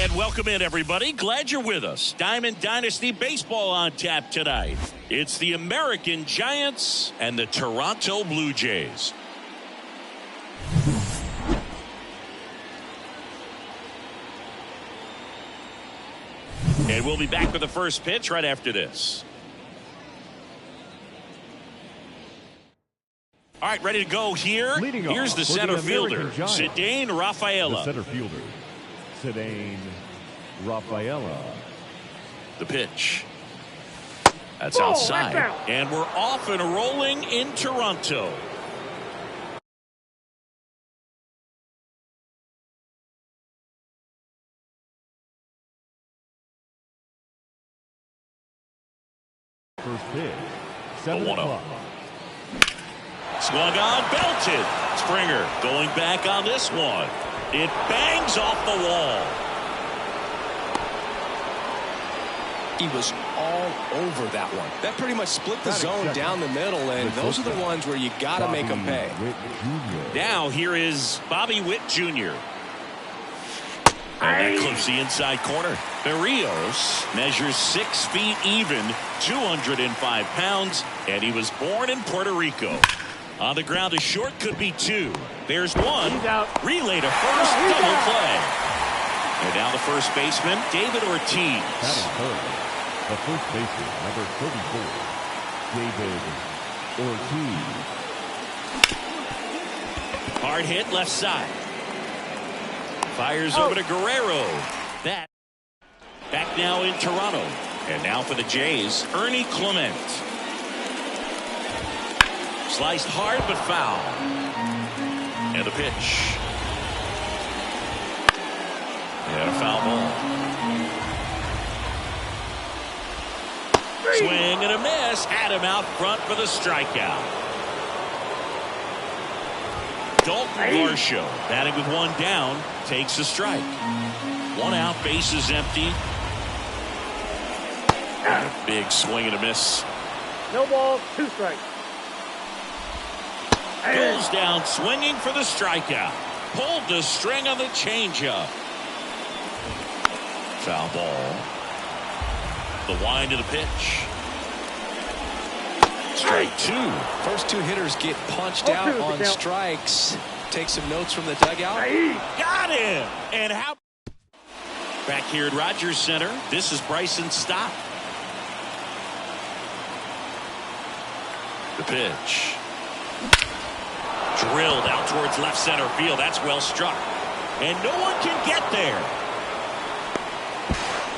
And welcome in, everybody. Glad you're with us. Diamond Dynasty Baseball on tap tonight. It's the American Giants and the Toronto Blue Jays. And we'll be back with the first pitch right after this. All right, ready to go here. Here's the center fielder, Zidane Rafaela. The center fielder, Zidane Rafaela. The pitch. That's outside. And we're off and rolling in Toronto. First pitch, 7 o'clock. Swung on, belted. Springer going back on this one. It bangs off the wall. He was all over that one. That pretty much split the zone down the middle, and those are the ones where you got to make them pay. Now here is Bobby Witt Jr. And that clips the inside corner. Berrios measures 6 feet even, 205 pounds, and he was born in Puerto Rico. On the ground, a short could be 2. There's 1. Relay to first, double play. And now the first baseman, David Ortiz. The first baseman, number 34, David Ortiz. Hard hit left side. Fires over to Guerrero. That back now in Toronto. And now for the Jays, Ernie Clement. Sliced hard but foul. And the pitch. And a foul ball. Swing and a miss. Had him out front for the strikeout. Dalton Varsho, batting with one down, takes a strike. One out, bases empty. And a big swing and a miss. No ball, 2 strikes. Goes down swinging for the strikeout. Pulled the string on the changeup. Foul ball. The wind of the pitch. Strike 2. First 2 hitters get punched out on strikes. Take some notes from the dugout. Got him. And how? Back here at Rogers Center, this is Bryson Stott. The pitch. Drilled out towards left center field. That's well struck. And no one can get there.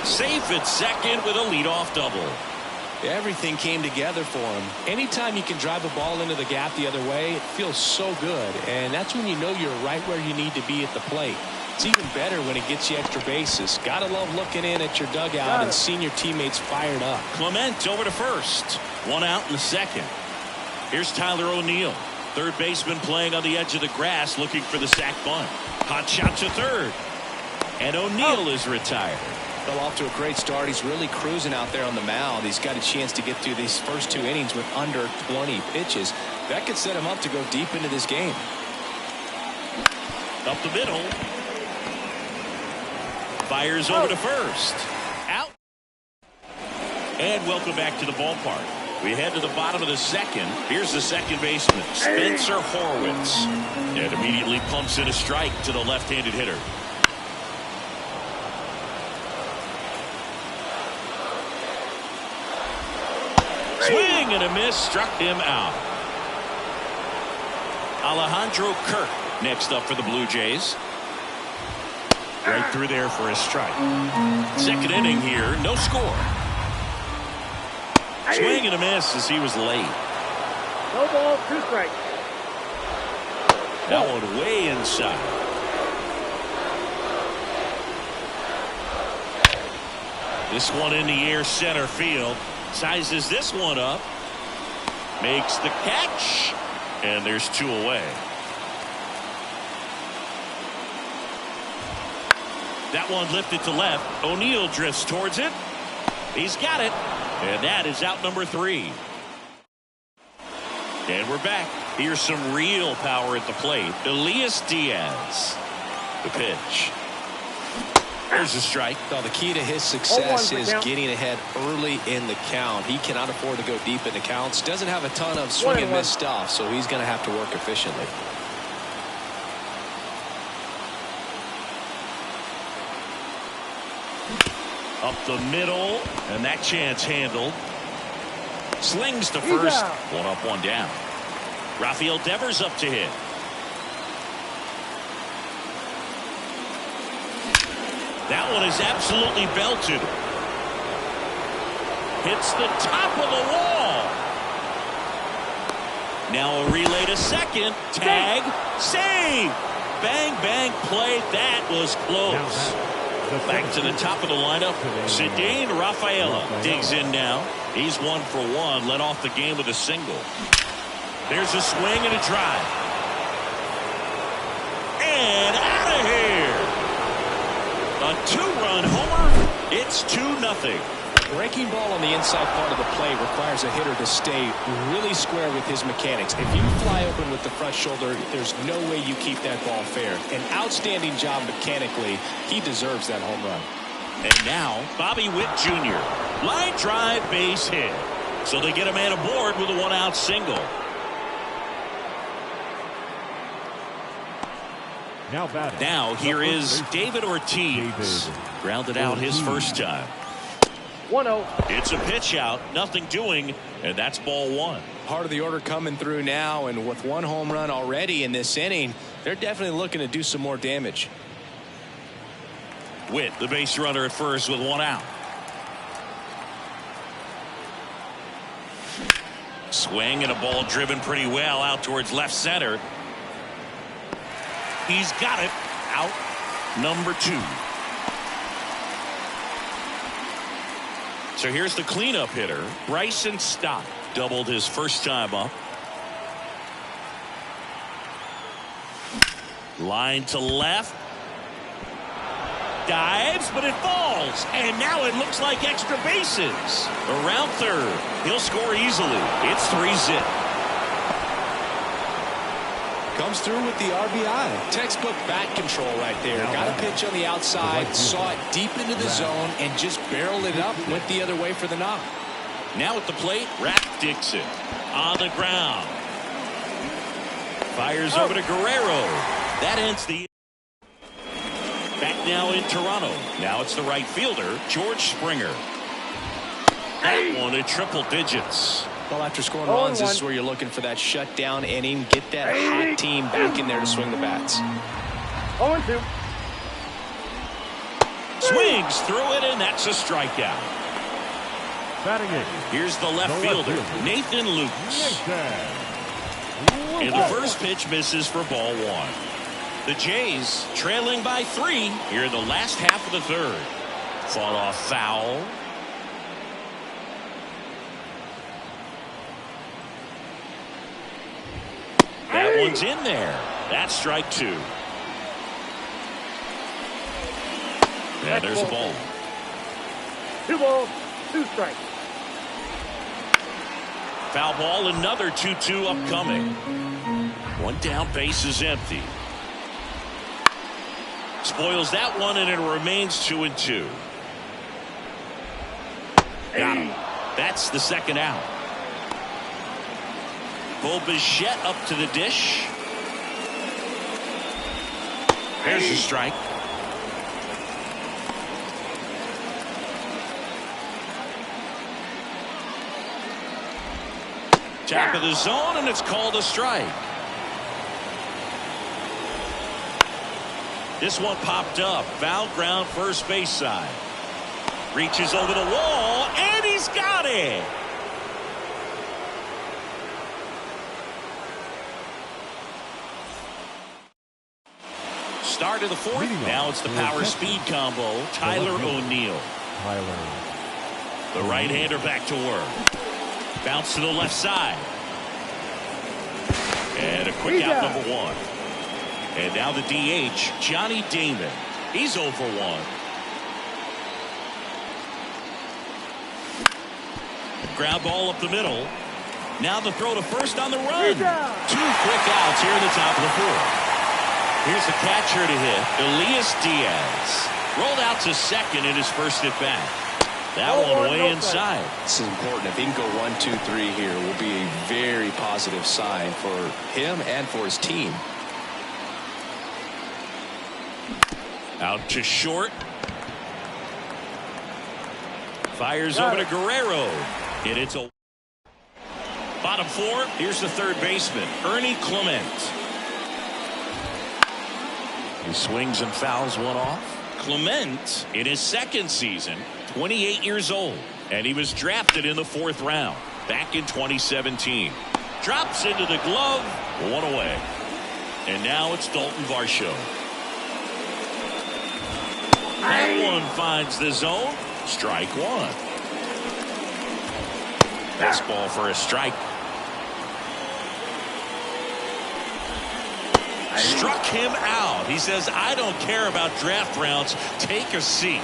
Safe at second with a leadoff double. Everything came together for him. Anytime you can drive a ball into the gap the other way, it feels so good. And that's when you know you're right where you need to be at the plate. It's even better when it gets you extra bases. Gotta love looking in at your dugout and seeing your teammates fired up. Clement over to first. One out in the second. Here's Tyler O'Neill. Third baseman playing on the edge of the grass looking for the sac bunt. Hot shot to third. And O'Neill is retired. Well, off to a great start. He's really cruising out there on the mound. He's got a chance to get through these first 2 innings with under 20 pitches. That could set him up to go deep into this game. Up the middle. Fires over to first. Out. And welcome back to the ballpark. We head to the bottom of the second. Here's the second baseman, Spencer Horwitz. And immediately pumps in a strike to the left-handed hitter. Swing and a miss, struck him out. Alejandro Kirk next up for the Blue Jays. Right through there for a strike. Second inning here, no score. Swing and a miss as he was late. No ball, 2 strikes. That one way inside. This one in the air center field. Sizes this one up. Makes the catch. And there's 2 away. That one lifted to left. O'Neill drifts towards it. He's got it. And that is out number 3. And we're back. Here's some real power at the plate. Elias Diaz. The pitch. There's a strike. Well, the key to his success is getting ahead early in the count. He cannot afford to go deep in the counts. Doesn't have a ton of swing and miss stuff, so he's going to have to work efficiently. Up the middle, and that chance handled. Slings to first. One up, one down. Rafael Devers up to hit. That one is absolutely belted. Hits the top of the wall. Now a relay to second. Tag. Save. Bang, bang, play. That was close. Back to the top of the lineup. Cedane Rafaela digs in now. He's 1 for 1. Led off the game with a single. There's a swing and a drive. And out of here. A 2-run homer. It's 2-0. Breaking ball on the inside part of the plate requires a hitter to stay really square with his mechanics. If you fly open with the front shoulder, there's no way you keep that ball fair. An outstanding job mechanically. He deserves that home run. And now, Bobby Witt Jr. Line drive, base hit. So they get a man aboard with a 1-out single. Now here is David Ortiz. Grounded out his first time. 1-0. It's a pitch out, nothing doing, and that's ball one. Part of the order coming through now, and with one home run already in this inning, they're definitely looking to do some more damage. Witt, the base runner at first with one out. Swing and a ball driven pretty well out towards left center. He's got it. Out number 2. So here's the cleanup hitter, Bryson Stott. Doubled his first time up. Line to left. Dives, but it falls. And now it looks like extra bases. Around third. He'll score easily. It's 3-zip. Comes through with the RBI. Textbook bat control right there. Got a pitch on the outside, saw it deep into the zone, and just barreled it up. Went the other way for the knock. Now at the plate, Raph Dixon on the ground. Fires over to Guerrero. That ends the. Back now in Toronto. Now it's the right fielder, George Springer. That one at triple digits. Well, after scoring runs, this is where you're looking for that shutdown inning. Get that hot team back in there to swing the bats. 0-2. Swings through it, and that's a strikeout. Batting it. Here's the left fielder, Nathan Lukes. And the first pitch misses for ball one. The Jays trailing by 3 here in the last half of the third. Fought off foul. That one's in there. That's strike 2. Yeah, there's a ball. 2 balls, 2 strikes. Foul ball, another 2-2 upcoming. One down, base is empty. Spoils that one, and it remains 2-2. Got him. That's the second out. Bo Bichette up to the dish. There's the strike. Top of the zone, and it's called a strike. This one popped up. Foul ground, first base side. Reaches over the wall, and he's got it. Start of the fourth. Now it's the power speed combo. Tyler O'Neill. The right-hander back to work. Bounce to the left side. And a quick out, number 1. And now the DH, Johnny Damon. He's 0 for 1. Ground ball up the middle. Now the throw to first on the run. 2 quick outs here in the top of the 4th. Here's the catcher to hit, Elias Diaz. Rolled out to second in his first at bat. That one way inside. This is important. If he can go 1, 2, 3 here, it will be a very positive sign for him and for his team. Out to short. Fires over to Guerrero. And it's a bottom 4. Here's the third baseman, Ernie Clement. He swings and fouls one off. Clement in his second season, 28 years old, and he was drafted in the 4th round back in 2017. Drops into the glove, 1 away. And now it's Dalton Varsho. That one finds the zone. Strike 1. Fastball for a strike. Struck him out. He says, I don't care about draft rounds. Take a seat.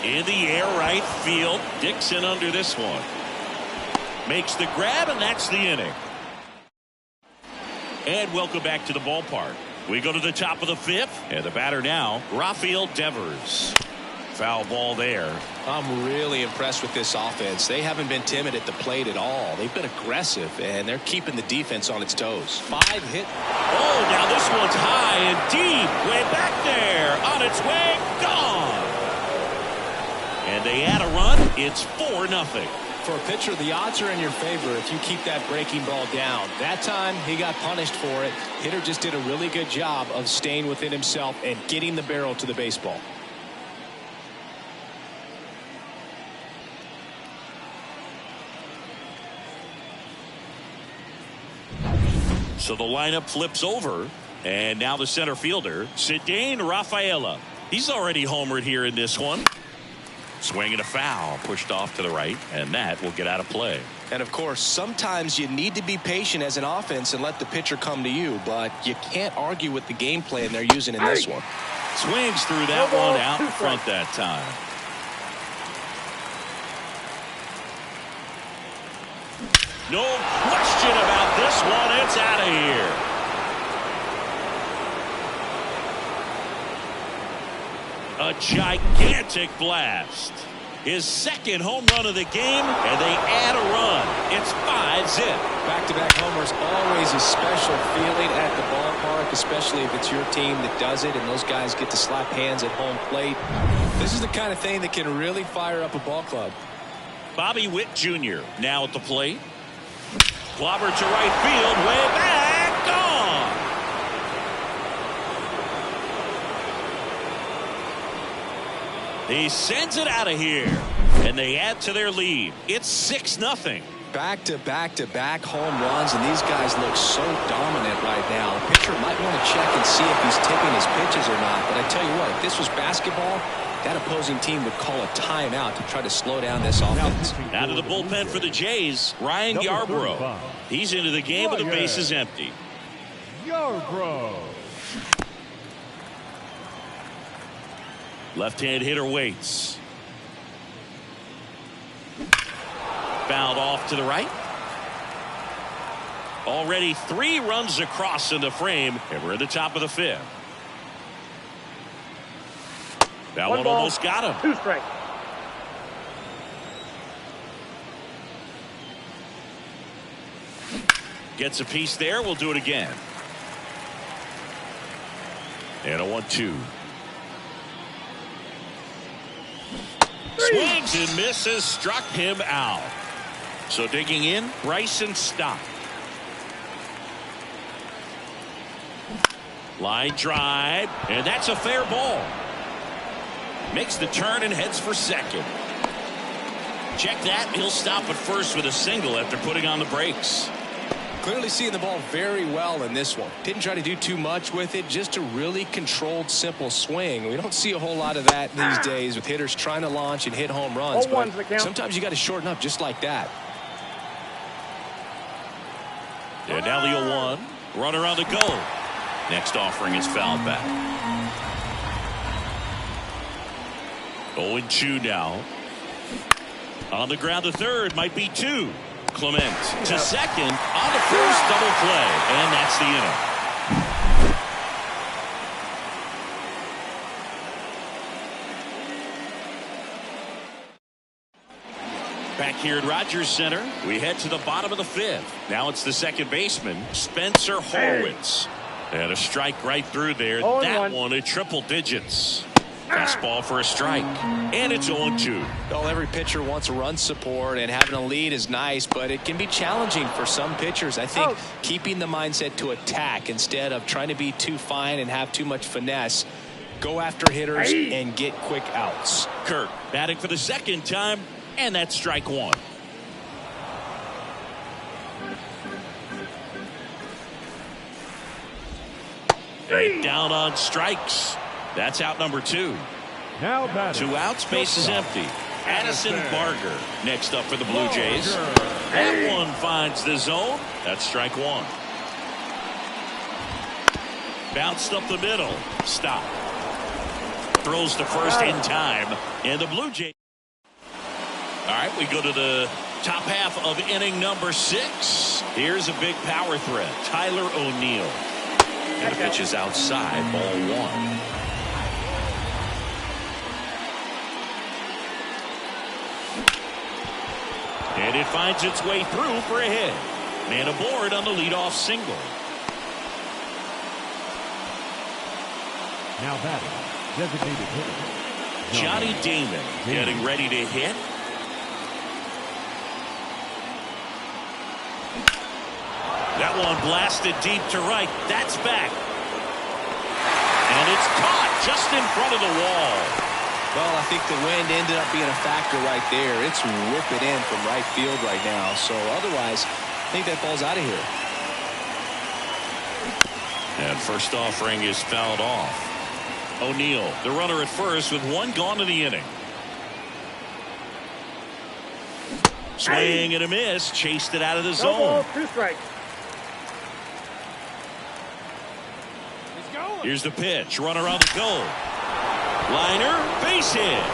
In the air, right field. Dixon under this one. Makes the grab, and that's the inning. And welcome back to the ballpark. We go to the top of the 5th, and the batter now, Rafael Devers. Foul ball there. I'm really impressed with this offense. They haven't been timid at the plate at all. They've been aggressive, and they're keeping the defense on its toes. 5 hit. Oh, now this one's high and deep. Way back there. On its way. Gone. And they add a run. It's 4-0. For a pitcher, the odds are in your favor if you keep that breaking ball down. That time, he got punished for it. Hitter just did a really good job of staying within himself and getting the barrel to the baseball. So the lineup flips over, and now the center fielder, Cedane Rafaela. He's already homered here in this one. Swing and a foul, pushed off to the right, and that will get out of play. And of course, sometimes you need to be patient as an offense and let the pitcher come to you, but you can't argue with the game plan they're using in this one. Swings through that one out in front that time. No question about this one. It's out of here. A gigantic blast. His second home run of the game, and they add a run. It's 5-zip. Back-to-back homers, always a special feeling at the ballpark, especially if it's your team that does it and those guys get to slap hands at home plate. This is the kind of thing that can really fire up a ball club. Bobby Witt Jr. now at the plate. Clobber to right field, way back, gone. He sends it out of here, and they add to their lead. It's 6-0. Back-to-back-to-back home runs, and these guys look so dominant right now. The pitcher might want to check and see if he's tipping his pitches or not. But I tell you what, if this was basketball, that opposing team would call a timeout to try to slow down this offense. Out of the bullpen for the Jays, Ryan Yarbrough. He's into the game with the bases empty. Yarbrough. Left-hand hitter waits. Fouled off to the right. Already 3 runs across in the frame, and we're at the top of the 5th. That one almost got him. 2 strikes. Gets a piece there. We'll do it again. And a 1-2. Swings and misses. Struck him out. So digging in, Bryson Stott. Line drive, and that's a fair ball. Makes the turn and heads for second. Check that. He'll stop at first with a single after putting on the brakes. Clearly seeing the ball very well in this one. Didn't try to do too much with it. Just a really controlled, simple swing. We don't see a whole lot of that these days with hitters trying to launch and hit home runs. But sometimes you got to shorten up just like that. And now the 0-1. Runner on the go. Next offering is fouled back. 0-2 now. On the ground to third, might be 2. Clement to second on the first double play, and that's the inning. Back here at Rogers Center, we head to the bottom of the 5th. Now it's the second baseman, Spencer Horwitz. And a strike right through there. That one at triple digits. Fastball for a strike. And it's 0-2. Well, every pitcher wants run support, and having a lead is nice, but it can be challenging for some pitchers. I think keeping the mindset to attack instead of trying to be too fine and have too much finesse. Go after hitters and get quick outs. Kirk batting for the second time, and that's strike 1. Down on strikes. That's out number 2. Now batting. 2 outs, base is empty. Addison Barger next up for the Blue Jays. That one finds the zone. That's strike 1. Bounced up the middle. Stop. Throws to first in time. And the Blue Jays. All right, we go to the top half of inning number 6. Here's a big power threat. Tyler O'Neill. And the pitch is outside, ball 1. And it finds its way through for a hit. Man aboard on the leadoff single. Now batting, designated hitter, Johnny Damon getting ready to hit. That one blasted deep to right. That's back. And it's caught just in front of the wall. Well, I think the wind ended up being a factor right there. It's whipping in from right field right now. So otherwise, I think that ball's out of here. And first offering is fouled off. O'Neill, the runner at first with one gone in the inning. Swing and a miss. Chased it out of the zone. No ball, 2 strikes. Here's the pitch. Runner on the go. Liner, base hit.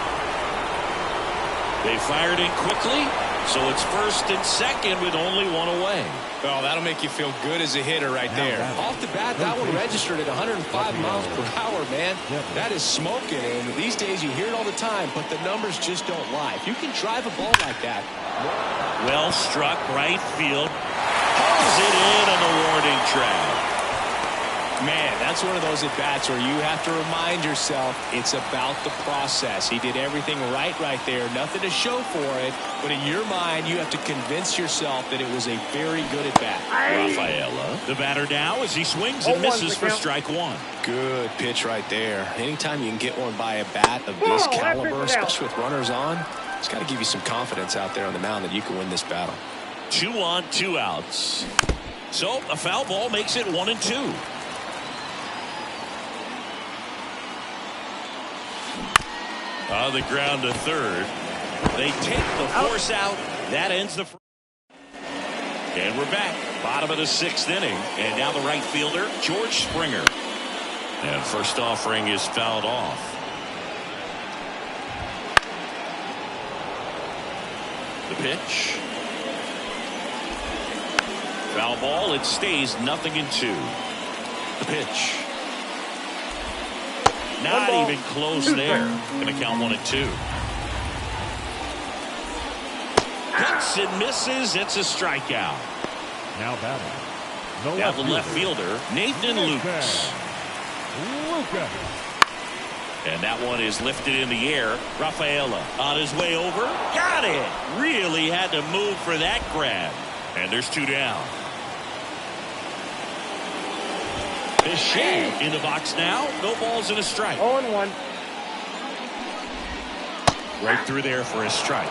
They fired in quickly, so it's first and second with only one away. Well, that'll make you feel good as a hitter right there. Off the bat, that one registered at 105 miles per hour, man. That is smoking, and these days you hear it all the time, but the numbers just don't lie. If you can drive a ball like that. Well struck, right field. Pulls it in on the warning track. Man, that's one of those at-bats where you have to remind yourself it's about the process. He did everything right there. Nothing to show for it. But in your mind, you have to convince yourself that it was a very good at-bat. Rafaela, the batter now as he swings and misses for strike one. Good pitch right there. Anytime you can get one by a bat of this caliber, especially with runners on, it's got to give you some confidence out there on the mound that you can win this battle. 2 on, 2 outs. So a foul ball makes it 1-2. On the ground to third. They take the force out. That ends the first. And we're back. Bottom of the 6th inning. And now the right fielder, George Springer. And first offering is fouled off. The pitch. Foul ball. It stays 0-2. The pitch. Not even close there. Going to count 1-2. Hits and misses. It's a strikeout. Now batting, Now the left fielder, Nathan Lucas. And that one is lifted in the air. Rafaela on his way over. Got it. Really had to move for that grab. And there's 2 down. Bichette in the box now. No balls and a strike. 0-1. Right through there for a strike.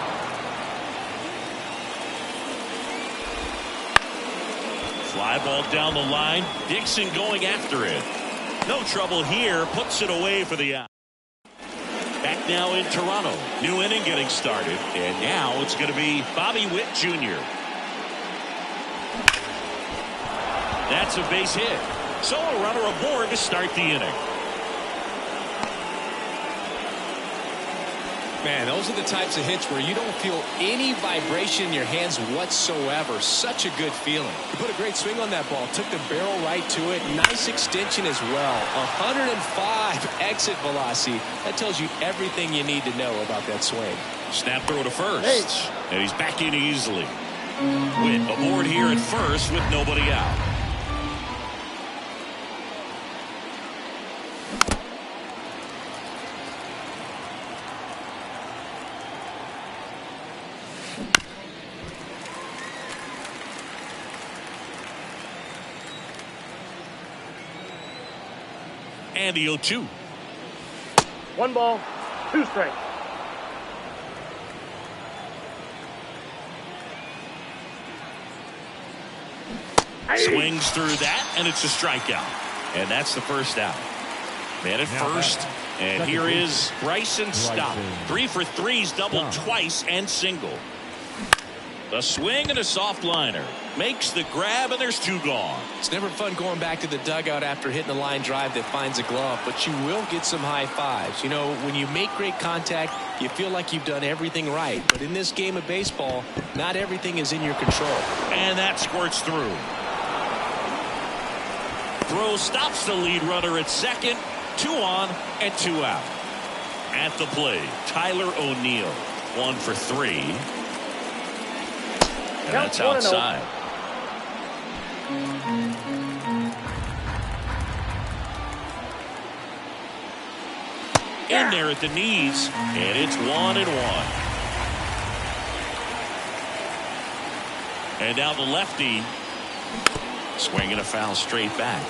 Fly ball down the line. Dixon going after it. No trouble here. Puts it away for the out. Back now in Toronto. New inning getting started. And now it's going to be Bobby Witt Jr. That's a base hit. So a runner aboard to start the inning. Man, those are the types of hits where you don't feel any vibration in your hands whatsoever. Such a good feeling. You put a great swing on that ball. Took the barrel right to it. Nice extension as well. 105 exit velocity. That tells you everything you need to know about that swing. Snap throw to first. And he's back in easily. Witt aboard here at first with nobody out. And the 0-2. 1 ball, 2 strikes. Swings through that, and it's a strikeout. And that's the first out. Man at first. And here is Bryson Stott. 3 for 3's doubled twice and single. A swing and a soft liner. Makes the grab, and there's 2 gone. It's never fun going back to the dugout after hitting a line drive that finds a glove, but you will get some high fives. You know, when you make great contact, you feel like you've done everything right. But in this game of baseball, not everything is in your control. And that squirts through. Throw stops the lead runner at second. 2 on and 2 out. At the plate, Tyler O'Neill. 1 for 3. And that's outside. In there at the knees, and it's 1-1. And now the lefty swinging a foul straight back.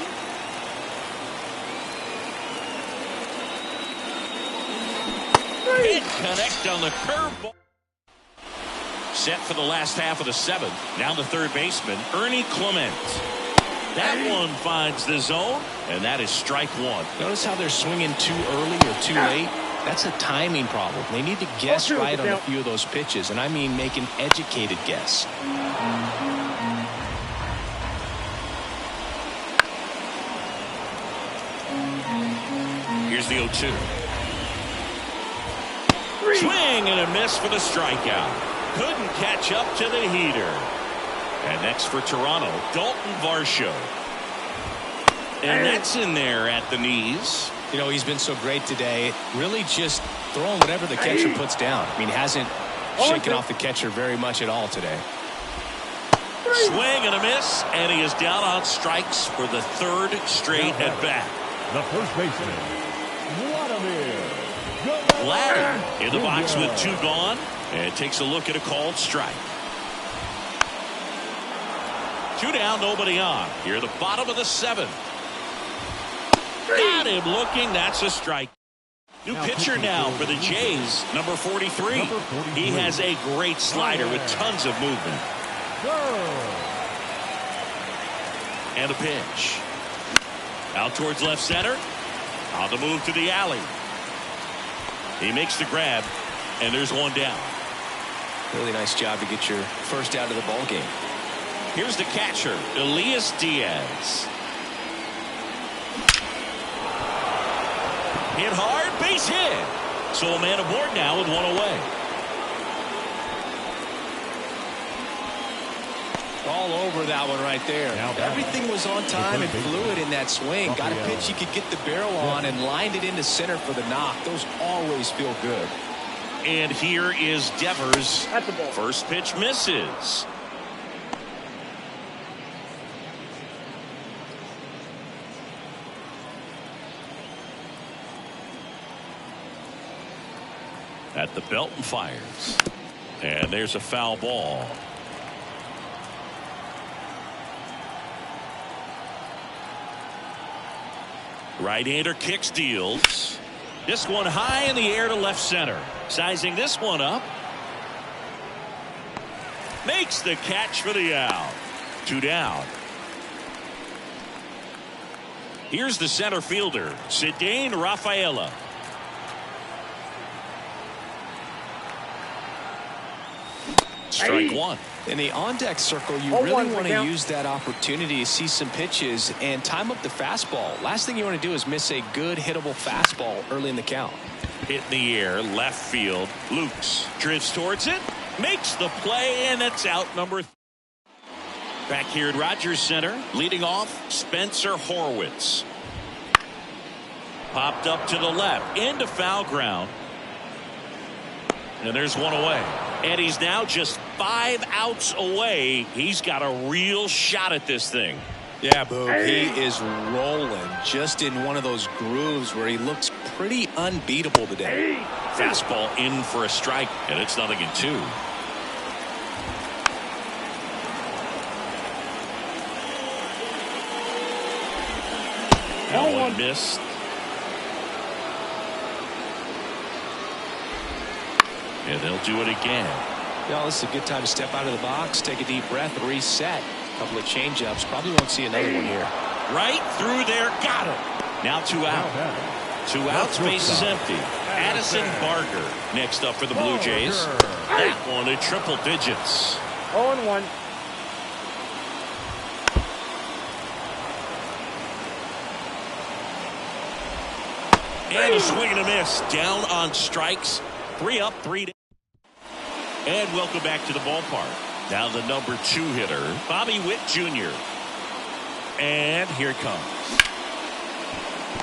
Hit connect on the curveball. Set for the last half of the seventh. Now the third baseman, Ernie Clement. That one finds the zone, and that is strike one. Notice how they're swinging too early or too late. That's a timing problem. They need to guess right on a few of those pitches, and I mean make an educated guess. Here's the 0-2. Swing and a miss for the strikeout. Couldn't catch up to the heater. And next for Toronto, Dalton Varsho. And that's in there at the knees. You know, he's been so great today. Really just throwing whatever the catcher puts down. I mean, hasn't shaken off the catcher very much at all today. Swing and a miss, and he is down on strikes for the third straight at bat. The first baseman, Vladdy in the box with two gone, and takes a look at a called strike. Two down, nobody on. Here at the bottom of the seventh. Got him looking. That's a strike. New pitcher now for the Jays, number 43. He has a great slider with tons of movement. And a pitch. Out towards left center. On the move to the alley. He makes the grab, and there's one down. Really nice job to get your first out of the ball game. Here's the catcher, Elias Diaz. Hit hard, base hit. So a man aboard now with one away. All over that one right there. Everything was on time and fluid in that swing. Got a pitch you could get the barrel on and lined it into center for the knock. Those always feel good. And here is Devers. First pitch misses. At the belt and fires. And there's a foul ball. Right-hander kicks, deals. This one high in the air to left center. Sizing this one up. Makes the catch for the out. Two down. Here's the center fielder, Cedane Rafaela. Strike one. In the on-deck circle, you really want to use that opportunity to see some pitches and time up the fastball. Last thing you want to do is miss a good hittable fastball early in the count. Hit in the air, left field. Lukes drifts towards it, makes the play, and it's out number 3. Back here at Rogers Center, leading off, Spencer Horwitz. Popped up to the left, into foul ground. And there's one away. And he's now just 5 outs away. He's got a real shot at this thing. Yeah, Boog, he is rolling just in one of those grooves where he looks pretty unbeatable today. Fastball in for a strike, and it's 0-2. That one missed. And they'll do it again. Yeah, this is a good time to step out of the box, take a deep breath, reset. A couple of changeups. Probably won't see another one here. Right through there. Got him. Now 2 out. 2 outs, base is empty. Addison Barger next up for the Blue Jays. That one in triple digits. 0-1. And a swing and a miss. Down on strikes. 3 up, 3 down. And welcome back to the ballpark. Now the number 2 hitter, Bobby Witt Jr. And here it comes.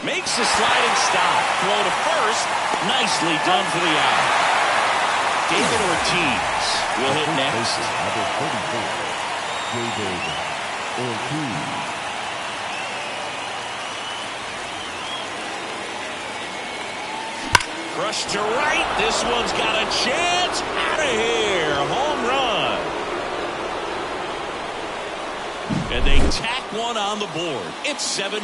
Makes a sliding stop. Throw to first. Nicely done for the out. David Ortiz will hit next. Number 34, David Ortiz. Crushed to right. This one's got a chance. Out of here. Home run. And they tack one on the board. It's 7-0.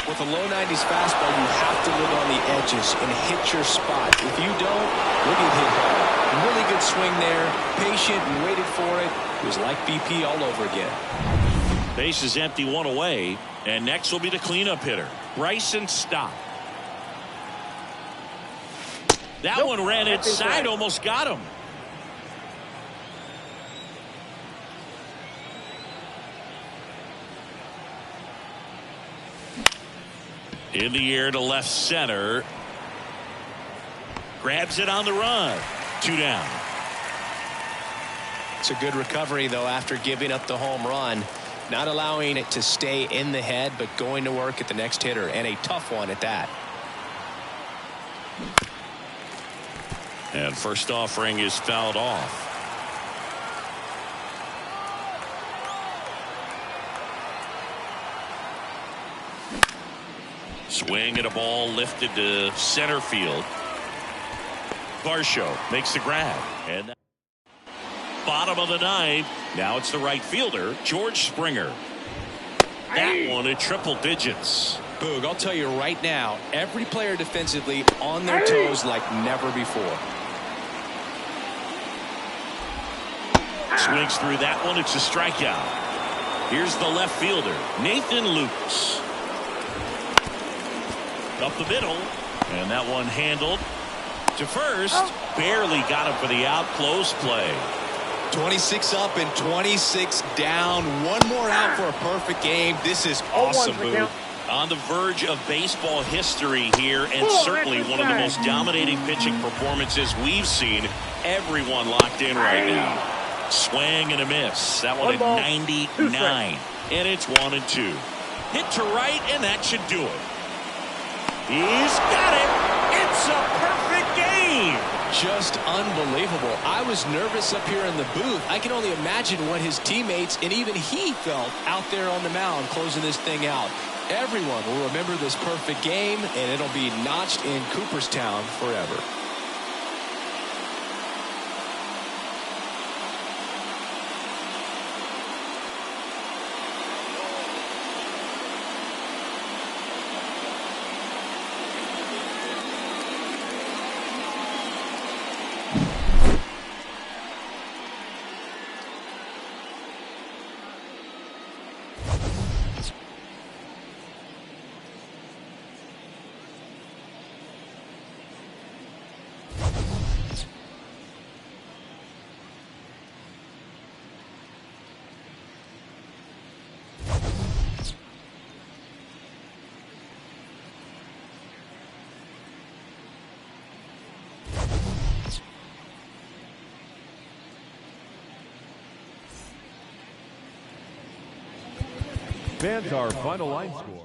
With a low 90s fastball, you have to live on the edges and hit your spot. If you don't, you'll get hit hard. Really good swing there. Patient and waited for it. It was like BP all over again. Base is empty, one away. And next will be the cleanup hitter, Bryson Stott. That one ran inside, almost got him. In the air to left center. Grabs it on the run. 2 down. It's a good recovery, though, after giving up the home run. Not allowing it to stay in the head, but going to work at the next hitter, and a tough one at that. And first offering is fouled off. Swing at a ball lifted to center field. Varsho makes the grab. And bottom of the ninth. Now it's the right fielder, George Springer. That one at triple digits. Boog, I'll tell you right now, every player defensively on their toes like never before. Swings through that one. It's a strikeout. Here's the left fielder, Nathan Lukes. Up the middle. And that one handled to first. Barely got him for the out. Close play. 26 up and 26 down. One more out for a perfect game. This is awesome, Boog. On the verge of baseball history here, and certainly one of the most dominating pitching performances we've seen. Everyone locked in right now. Swing and a miss. That one at 99. And it's 1-2. Hit to right, and that should do it. He's got it. It's a perfect game. Just unbelievable. I was nervous up here in the booth. I can only imagine what his teammates and even he felt out there on the mound closing this thing out. Everyone will remember this perfect game, and it'll be notched in Cooperstown forever. Fans, our final line score.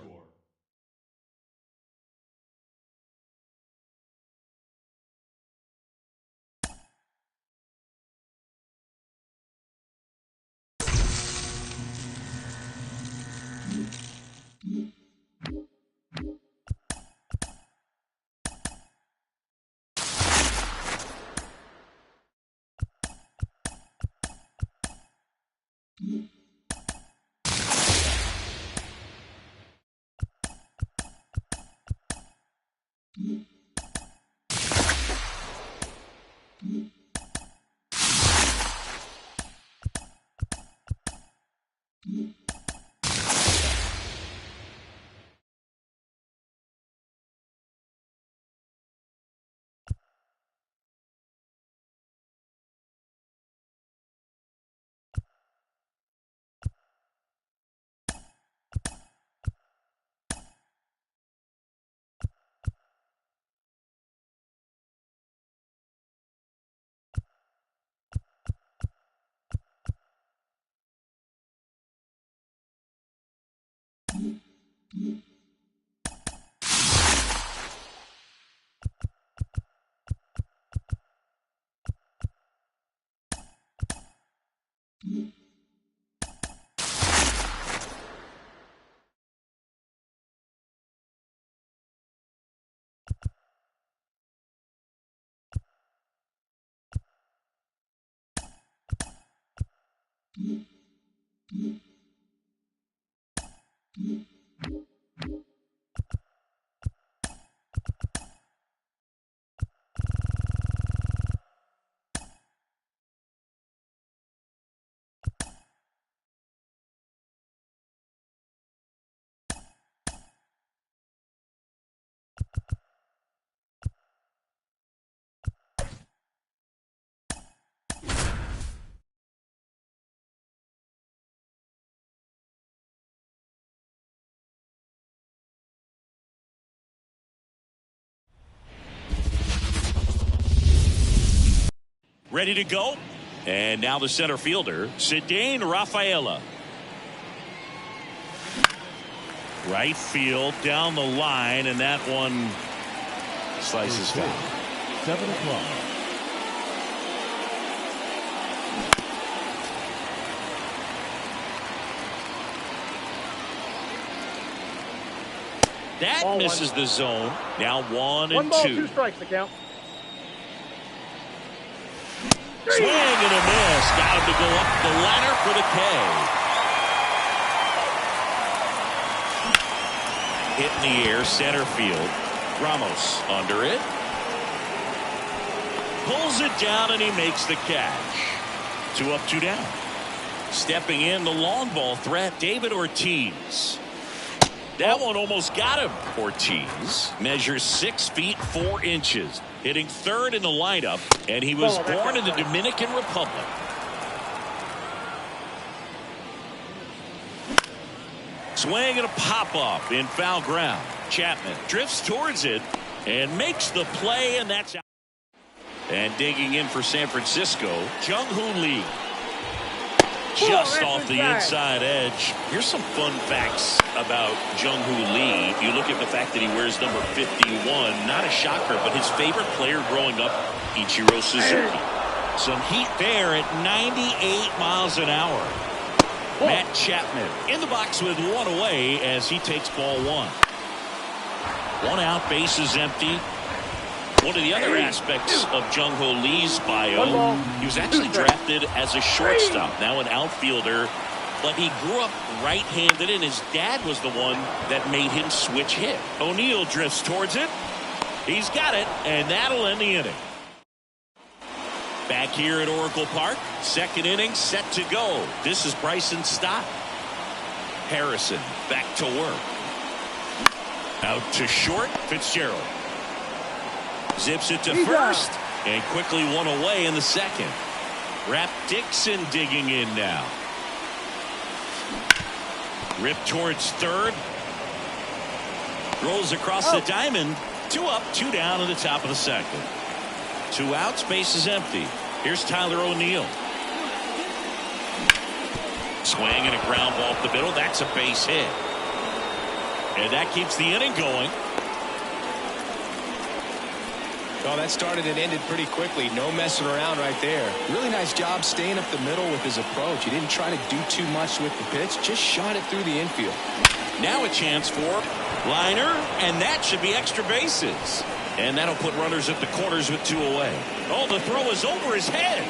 Ready to go. And now the center fielder, Cedane Rafaela. Right field down the line, and that one slices down. 7 o'clock. That Ball misses one. the zone. Now 1 One and ball, 2. 2 strikes the count. Swing and a miss. Got him to go up the ladder for the K. Hit in the air, center field. Ramos under it. Pulls it down and he makes the catch. 2 up, 2 down. Stepping in, the long ball threat, David Ortiz. That one almost got him. Ortiz measures 6 feet 4 inches, hitting third in the lineup, and he was born in the Dominican Republic. Swing and a pop-up in foul ground. Chapman drifts towards it and makes the play, and that's out. And digging in for San Francisco, Jung-Hoo Lee. Just off the inside edge. Here's some fun facts about Jung-Hoo Lee. You look at the fact that he wears number 51. Not a shocker, but his favorite player growing up, Ichiro Suzuki. Some heat there at 98 miles an hour. Matt Chapman in the box with 1 away as he takes ball 1. 1 out, base is empty. One of the other aspects of Jung-Hoo Lee's bio, he was actually drafted as a shortstop, now an outfielder, but he grew up right-handed, and his dad was the one that made him switch hit. O'Neill drifts towards it. He's got it, and that'll end the inning. Back here at Oracle Park, second inning set to go. This is Bryson Stott. Harrison back to work. Out to short, Fitzgerald. Zips it to first, and quickly 1 away in the second. Rap Dixon digging in now. Rip towards third. Rolls across the diamond. 2 up, 2 down in the top of the second. 2 outs, base is empty. Here's Tyler O'Neill. Swing and a ground ball up the middle. That's a base hit. And that keeps the inning going. Well, that started and ended pretty quickly. No messing around right there. Really nice job staying up the middle with his approach. He didn't try to do too much with the pitch. Just shot it through the infield. Now a chance for liner, and that should be extra bases. And that'll put runners at the corners with 2 away. Oh, the throw is over his head.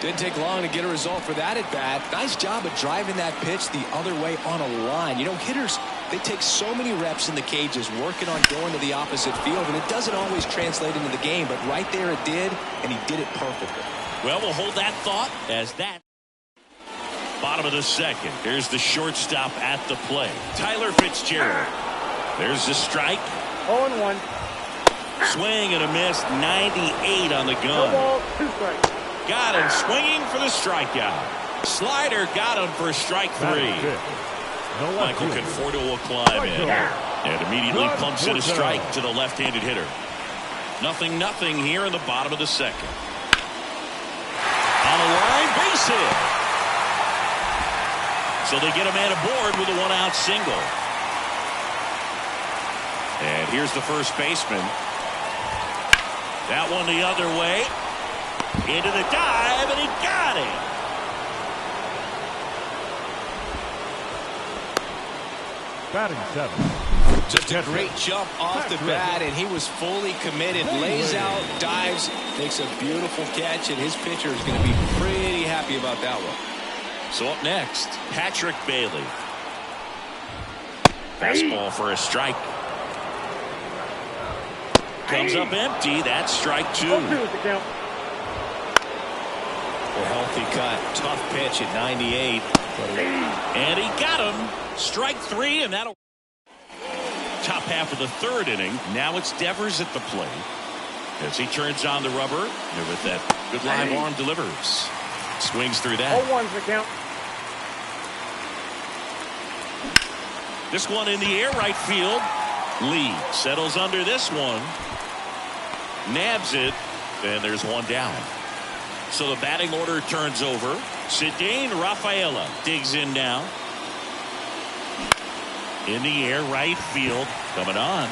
Didn't take long to get a result for that at bat. Nice job of driving that pitch the other way on a line. You know, hitters, they take so many reps in the cages working on going to the opposite field, and it doesn't always translate into the game, but right there it did, and he did it perfectly. Well, we'll hold that thought as that. Bottom of the second. There's the shortstop at the plate. Tyler Fitzgerald. There's the strike. 0-1. Swing and a miss. 98 on the No gun. ball, 2 strikes. Got him swinging for the strikeout. Slider got him for strike 3. No left Michael field. Conforto will climb in and immediately pumps in a strike to the left-handed hitter. 0-0 here in the bottom of the second. On the line, base hit. So they get a man aboard with a 1-out single. And here's the first baseman. That one the other way. Into the dive, and he got it. Batting 7. Just a great jump off the bat, and he was fully committed. Lays out, dives, makes a beautiful catch, and his pitcher is going to be pretty happy about that one. So up next, Patrick Bailey. Fastball for a strike. Comes up empty. That's strike 2. The healthy cut. Tough pitch at 98. And he got him. Strike 3, and that'll top half of the 3rd inning. Now it's Devers at the plate as he turns on the rubber and with that good live arm delivers. Swings through that. 0-1's the count. This one in the air, right field. Lee settles under this one. Nabs it, and there's one down. So the batting order turns over. Cedane Rafaela digs in now. In the air, right field, coming on.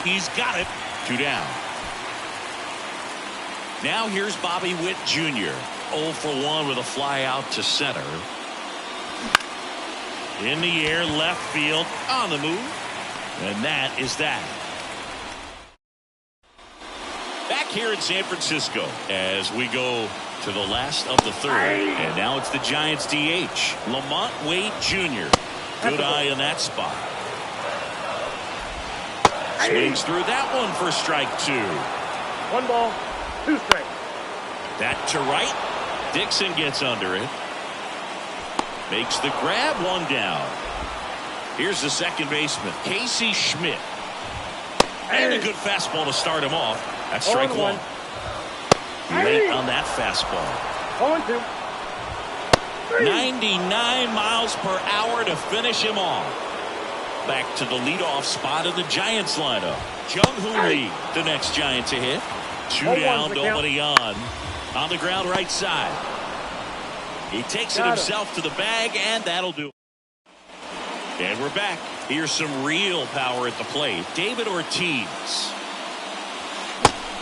He's got it. 2 down. Now here's Bobby Witt Jr. 0 for 1 with a fly out to center. In the air, left field, on the move. And that is that. Back here in San Francisco as we go to the last of the 3rd. And now it's the Giants DH, Lamont Wade Jr. Good eye in that spot. Swings through that one for strike 2. 1 ball, 2 strikes. That to right. Dixon gets under it. Makes the grab, 1 down. Here's the second baseman, Casey Schmidt. And a good fastball to start him off. That's strike 1. Late on that fastball. 0-2. 99 miles per hour to finish him off. Back to the leadoff spot of the Giants lineup. Jung-Hoo Lee, the next Giant to hit. 2 down, nobody on. On the ground right side. He takes it himself to the bag, and that'll do it. And we're back. Here's some real power at the plate. David Ortiz.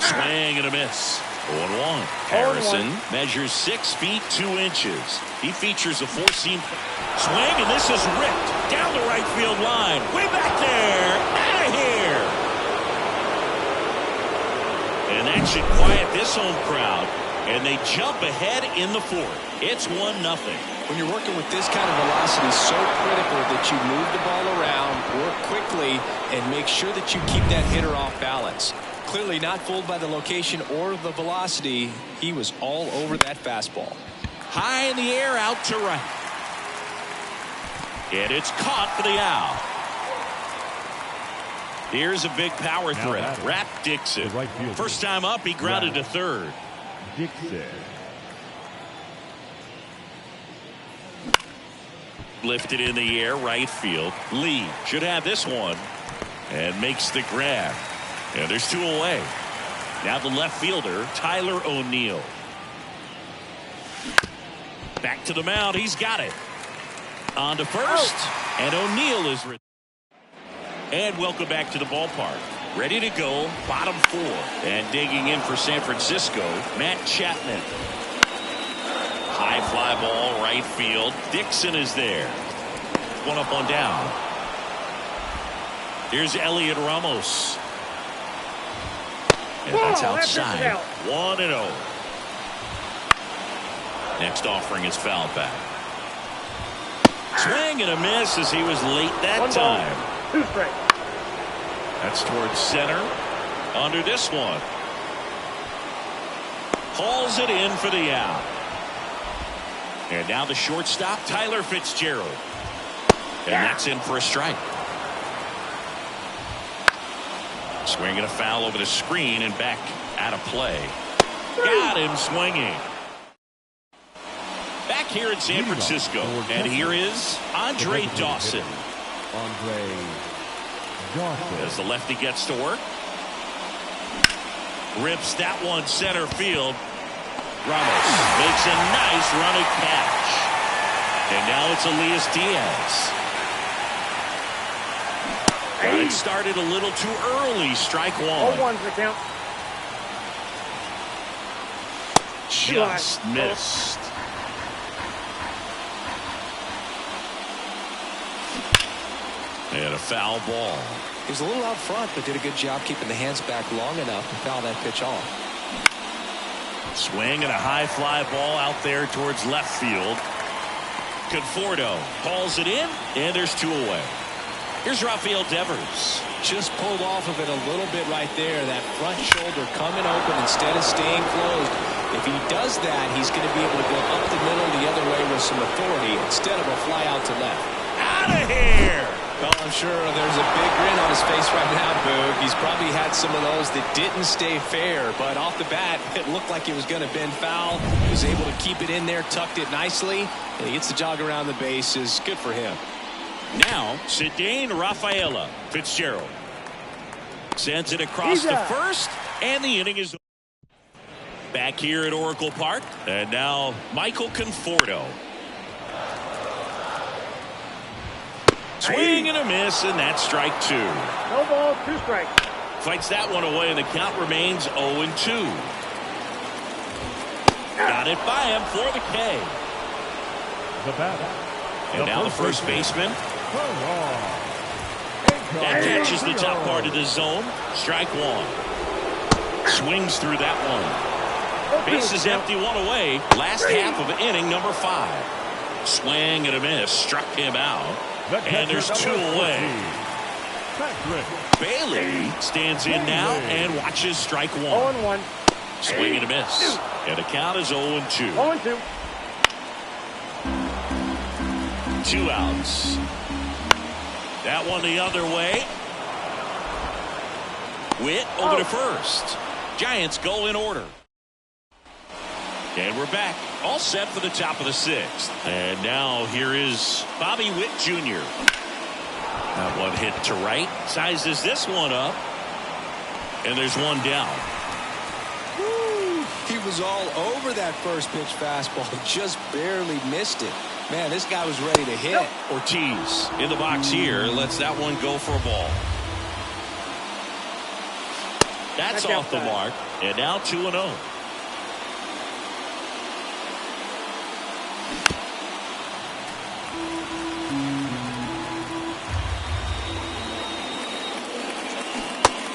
Swing and a miss. 0-1. Harrison measures 6 feet 2 inches. He features a 4-seam swing, and this is ripped down the right field line. Way back there. Out of here. And that should quiet this home crowd. And they jump ahead in the 4th. It's 1-0. When you're working with this kind of velocity, so critical that you move the ball around, work quickly, and make sure that you keep that hitter off balance. Clearly not fooled by the location or the velocity. He was all over that fastball. High in the air, out to right. And it's caught for the out. Here's a big power threat. Rat Dixon. First time up, he grounded to 3rd. Dixon. Lifted in the air, right field. Lee should have this one and makes the grab. And there's 2 away. Now the left fielder, Tyler O'Neill. Back to the mound. He's got it. On to first. And O'Neill is ready. And welcome back to the ballpark. Ready to go, bottom 4. And digging in for San Francisco, Matt Chapman. High fly ball, right field. Dixon is there. 1 up, 1 down. Here's Elliot Ramos. And that's outside. 1-0. Next offering is foul back. Swing and a miss as he was late that time. 2 strikes. That's towards center. Under this one. Hauls it in for the out. And now the shortstop, Tyler Fitzgerald. And that's in for a strike. Swinging a foul over the screen and back out of play. Got him swinging. Back here in San Francisco. And here is Andre Dawson. Andre Dawson. As the lefty gets to work. Rips that one center field. Ramos makes a nice running catch. And now it's Elias Diaz. But it started a little too early. Strike 1. 0-1's the count. Just missed. And a foul ball. He was a little out front, but did a good job keeping the hands back long enough to foul that pitch off. Swing and a high fly ball out there towards left field. Conforto hauls it in, and there's 2 away. Here's Rafael Devers. Just pulled off of it a little bit right there. That front shoulder coming open instead of staying closed. If he does that, he's going to be able to go up the middle the other way with some authority instead of a fly out to left. Out of here! Well, I'm sure there's a big grin on his face right now, Boog. He's probably had some of those that didn't stay fair, but off the bat, it looked like it was going to bend foul. He was able to keep it in there, tucked it nicely, and he gets the jog around the bases. Good for him. Now, Cedane Rafaela Fitzgerald sends it across the first, and the inning is back here at Oracle Park. And now Michael Conforto. Swing and a miss, and that's strike 2. No ball, 2 strikes. Fights that one away, and the count remains 0-2. Got it by him for the K. The batter. And now the first baseman. That catches the top part of the zone. Strike 1. Swings through that one. Base is empty, 1 away. Last half of inning number 5. Swing and a miss. Struck him out. And there's 2 away. Bailey stands in now and watches strike 1. 0-1. Swing and a miss. And the count is 0-2. 0-2. 2 outs. That one the other way. Witt over to first. Giants go in order. And we're back. All set for the top of the 6th. And now here is Bobby Witt Jr. That one hit to right. Sizes this one up. And there's 1 down. Woo. He was all over that first pitch fastball. Just barely missed it. Man, this guy was ready to hit. Ortiz in the box here. Lets that one go for a ball. That's off the mark. And now 2-0.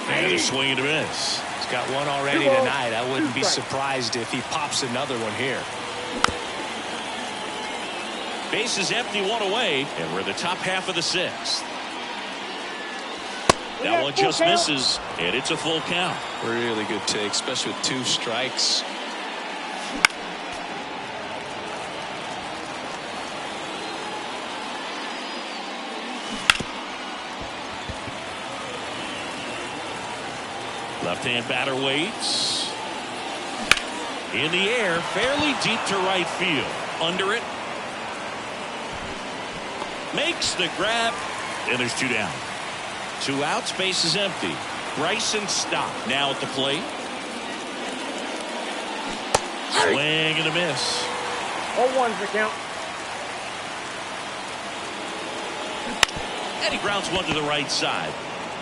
And a swing and a miss. He's got one already tonight. I wouldn't be surprised if he pops another one here. Base is empty, 1 away, and we're in the top half of the 6th. That one just misses, and it's a full count. Really good take, especially with 2 strikes. Left-hand batter waits. In the air, fairly deep to right field. Under it. Makes the grab, and there's 2 down. 2 outs, base is empty. Bryson Stott now at the plate. Swing and a miss. 0-1's the count. And he grounds one to the right side.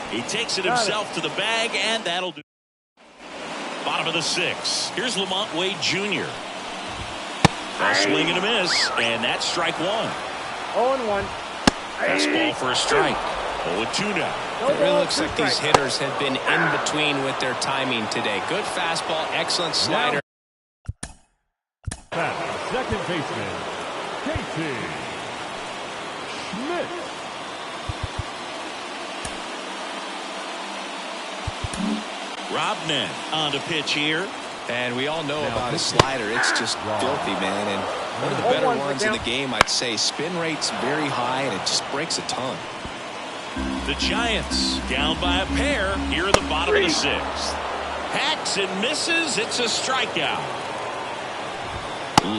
He takes it himself to the bag, and that'll do. Bottom of the 6th. Here's Lamont Wade Jr. A swing and a miss, and that's strike 1. 0-1. Fastball for a strike. 0-2 now. It really looks like these hitters have been in between with their timing today. Good fastball, excellent slider. Second baseman, Casey Schmidt. Rob Nett on the pitch here. And we all know about his slider. It's just filthy, man. And one of the better ones in the game, I'd say. Spin rate's very high, and it just breaks a ton. The Giants down by a pair here in the bottom of the 6th. Hacks and misses. It's a strikeout.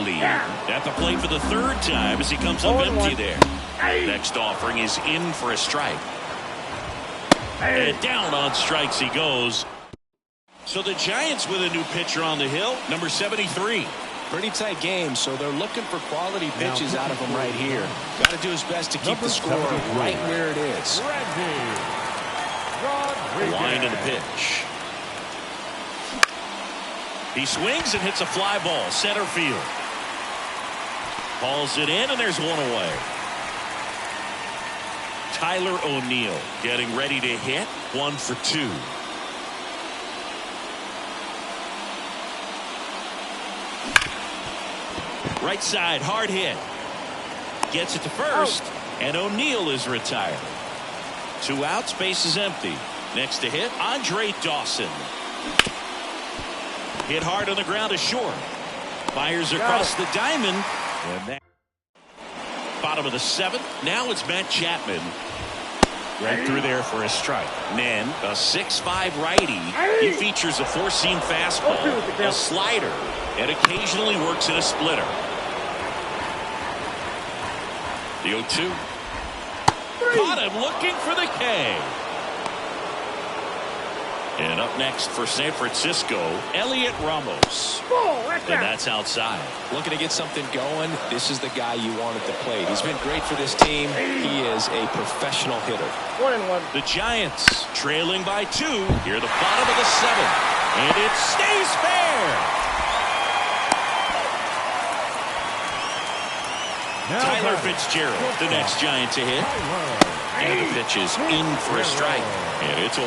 Lee at the plate for the 3rd time as he comes up empty there. Next offering is in for a strike. And down on strikes he goes. So the Giants with a new pitcher on the hill, number 73. Pretty tight game, so they're looking for quality pitches out of him right here. Got to do his best to keep the score right where it is. Line in the pitch. He swings and hits a fly ball, center field. Hauls it in, and there's 1 away. Tyler O'Neill getting ready to hit. 1 for 2. Right side, hard hit. Gets it to first, and O'Neill is retired. 2 outs, base is empty. Next to hit, Andre Dawson. Hit hard on the ground to short. Fires across the diamond. And that bottom of the 7th. Now it's Matt Chapman. Right through there for a strike. Then a 6'5" righty. He features a 4-seam fastball, a slider, and occasionally works in a splitter. The 0-2. Caught him looking for the K. And up next for San Francisco, Elliot Ramos. And that's outside. Looking to get something going. This is the guy you want at the plate. He's been great for this team. He is a professional hitter. 1-1. The Giants trailing by 2. Here the bottom of the 7th. And it stays fair. Tyler Fitzgerald, the next Giant to hit. And the pitch is in for a strike. And it's 0-1.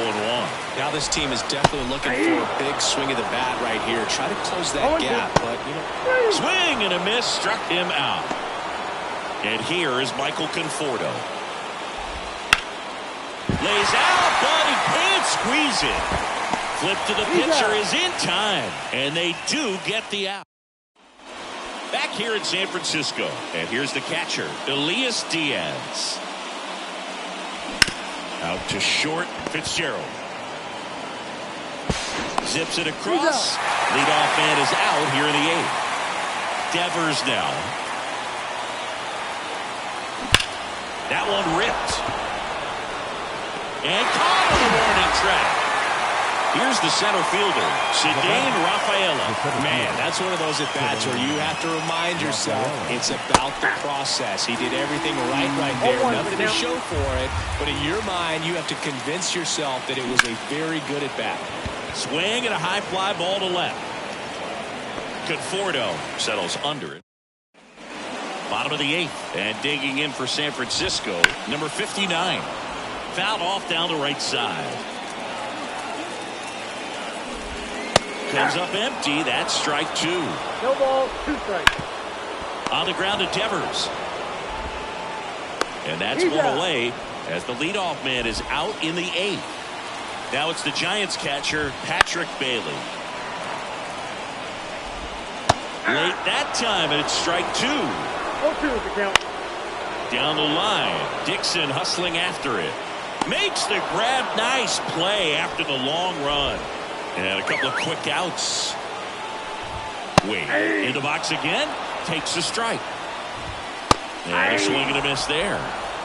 Now this team is definitely looking for a big swing of the bat right here. Try to close that gap, but Swing and a miss, struck him out. And here is Michael Conforto. Lays out, but he can't squeeze it. Flip to the pitcher is in time. And they do get the out. Back here in San Francisco. And here's the catcher, Elias Diaz. Out to short, Fitzgerald. Zips it across. Leadoff man is out here in the 8th. Devers now. That one ripped. And caught on the warning track. Here's the center fielder, Cedane Rafaela. man, that's one of those at-bats where you have to remind yourself it's about the process. He did everything right there. Nothing to show for it, but in your mind, you have to convince yourself that it was a very good at-bat. Swing and a high fly ball to left. Conforto settles under it. Bottom of the 8th, and digging in for San Francisco, number 59. Fouled off down the right side. Comes up empty. That's strike 2. No ball, 2 strikes. On the ground to Devers. And that's one away as the leadoff man is out in the 8th. Now it's the Giants catcher, Patrick Bailey. Late that time, and it's strike 2. 0-2 is the count. Down the line, Dixon hustling after it. Makes the grab. Nice play after the long run. And a couple of quick outs. Wait, in the box again. Takes a strike. And a swing and a miss there.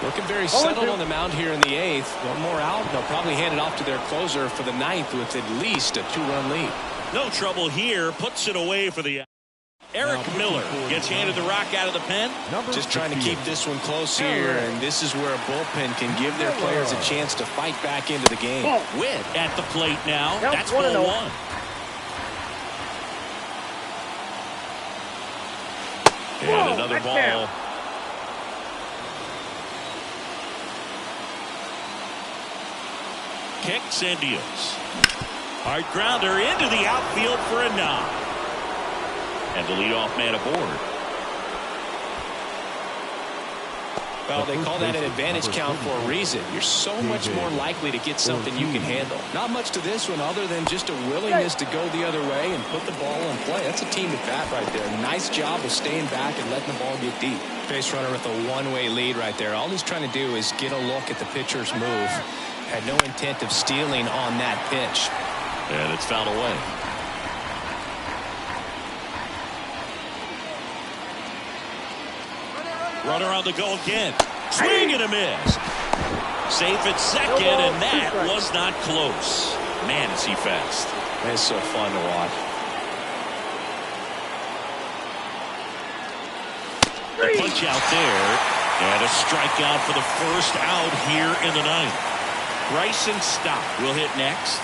Looking very settled on the mound here in the 8th. One more out. They'll probably hand it off to their closer for the 9th with at least a 2-run lead. No trouble here. Puts it away for the... Eric Miller gets handed the rock out of the pen. Just trying to keep this one close here, and this is where a bullpen can give their players a chance to fight back into the game. Witt at the plate now. That's 1-1. And another ball. Kicks and deals. Hard grounder into the outfield for a knock. And the leadoff man aboard. Well, they call that an advantage count for a reason. You're so much more likely to get something you can handle. Not much to this one other than just a willingness to go the other way and put the ball in play. That's a team at bat right there. Nice job of staying back and letting the ball get deep. Base runner with a one-way lead right there. All he's trying to do is get a look at the pitcher's move. Had no intent of stealing on that pitch. And it's fouled away. Runner on the go again. Swing and a miss. Safe at second, and that was not close. Man, is he fast. It's so fun to watch. A punch out there, and a strikeout for the first out here in the 9th. Bryson Stott will hit next.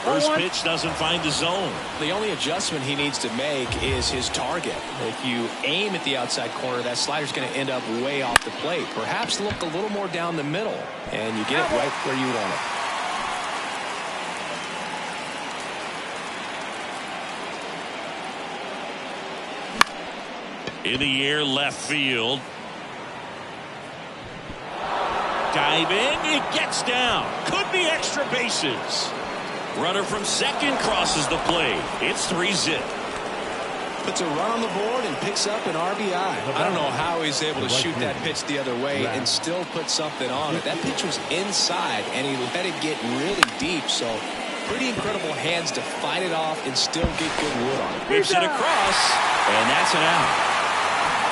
First pitch doesn't find the zone. The only adjustment he needs to make is his target. If you aim at the outside corner, that slider's going to end up way off the plate. Perhaps look a little more down the middle, and you get it right where you want it. In the air, left field. Diving, it gets down. Could be extra bases. Runner from second crosses the plate. It's 3-0. Puts a run on the board and picks up an RBI. I don't know how he's able to shoot that pitch the other way and still put something on it. That pitch was inside, and he let it get really deep. So pretty incredible hands to fight it off and still get good wood on it. Whips it across, and that's an out.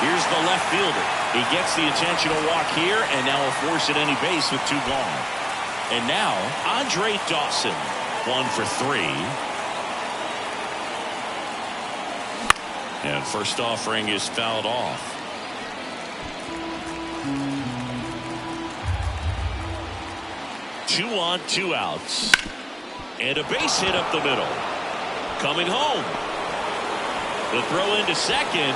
Here's the left fielder. He gets the intentional walk here, and now will force at any base with 2 gone. And now, Andre Dawson, 1 for 3. And first offering is fouled off. Two on, 2 outs. And a base hit up the middle. Coming home. The throw into second.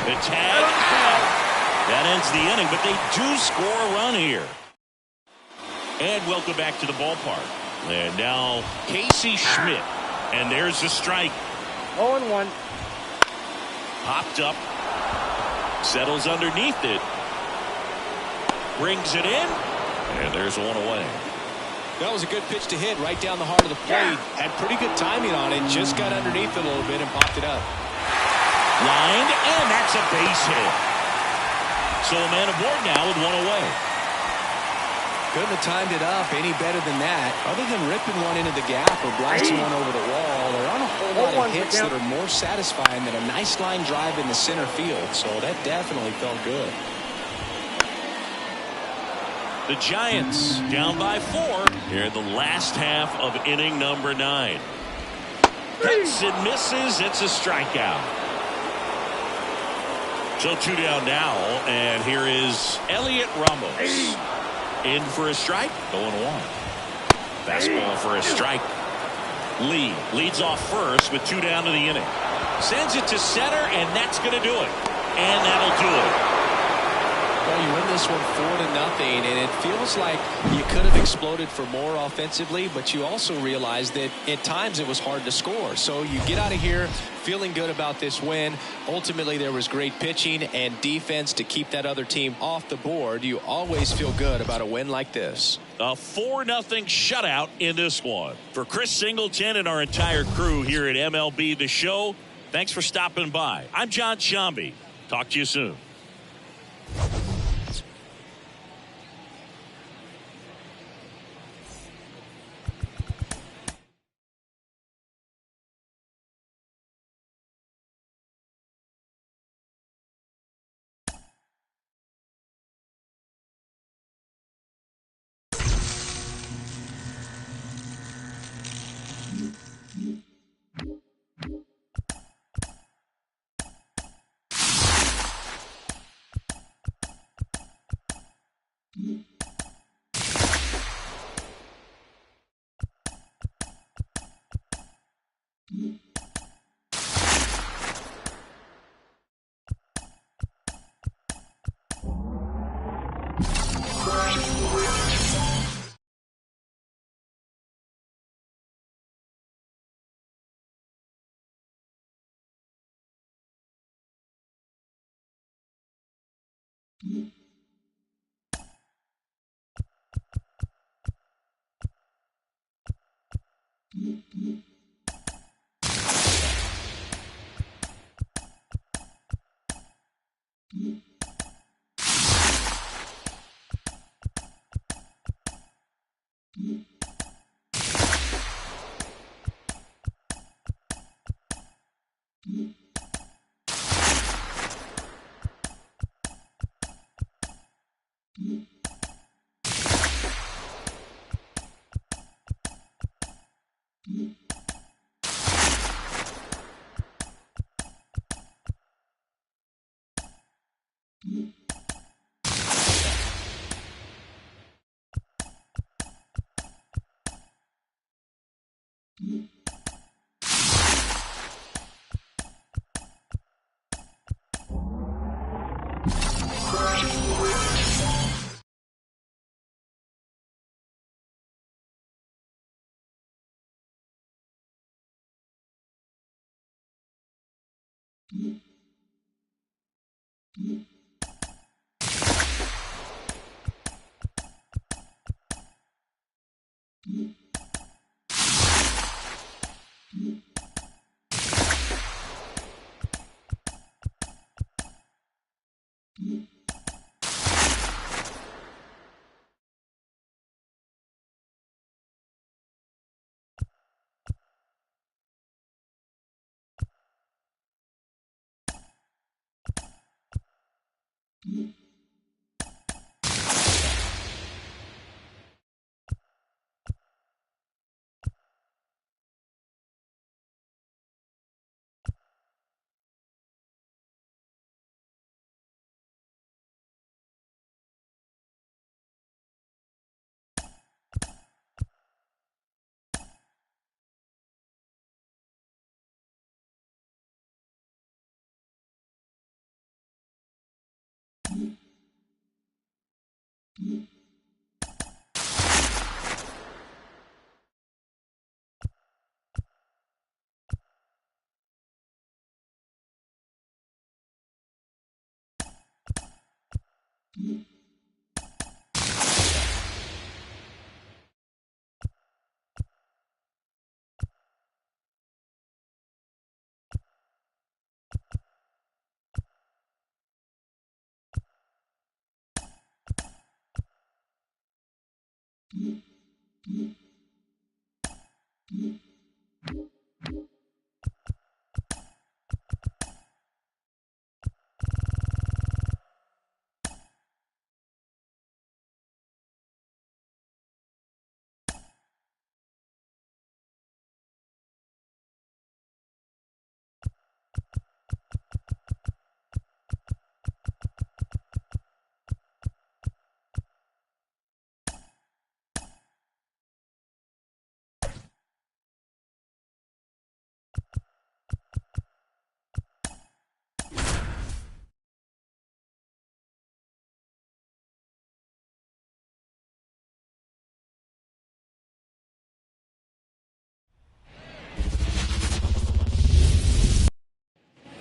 The tag out. That ends the inning, but they do score a run here. And welcome back to the ballpark. And now Casey Schmidt. And there's the strike. 0-1. Popped up. Settles underneath it. Brings it in. And there's one away. That was a good pitch to hit right down the heart of the plate. Had pretty good timing on it. Just got underneath it a little bit and popped it up. Lined, and that's a base hit. So a man aboard now with 1 away. Couldn't have timed it up any better than that. Other than ripping one into the gap or blasting one over the wall, there aren't a whole lot of hits that are more satisfying than a nice line drive in the center field. So that definitely felt good. The Giants down by 4 here in the last half of inning number 9. Hits and misses. It's a strikeout. So 2 down now, and here is Elliot Ramos. In for a strike, 0-1. Fastball for a strike. Lee leads off first with 2 down to the inning. Sends it to center, and that's going to do it. And that'll do it. Well, you win this one 4-0, and it feels like you could have exploded for more offensively, but you also realize that at times it was hard to score. So you get out of here feeling good about this win. Ultimately, there was great pitching and defense to keep that other team off the board. You always feel good about a win like this. A 4-0 shutout in this one. For Chris Singleton and our entire crew here at MLB The Show, thanks for stopping by. I'm John Shambi. Talk to you soon.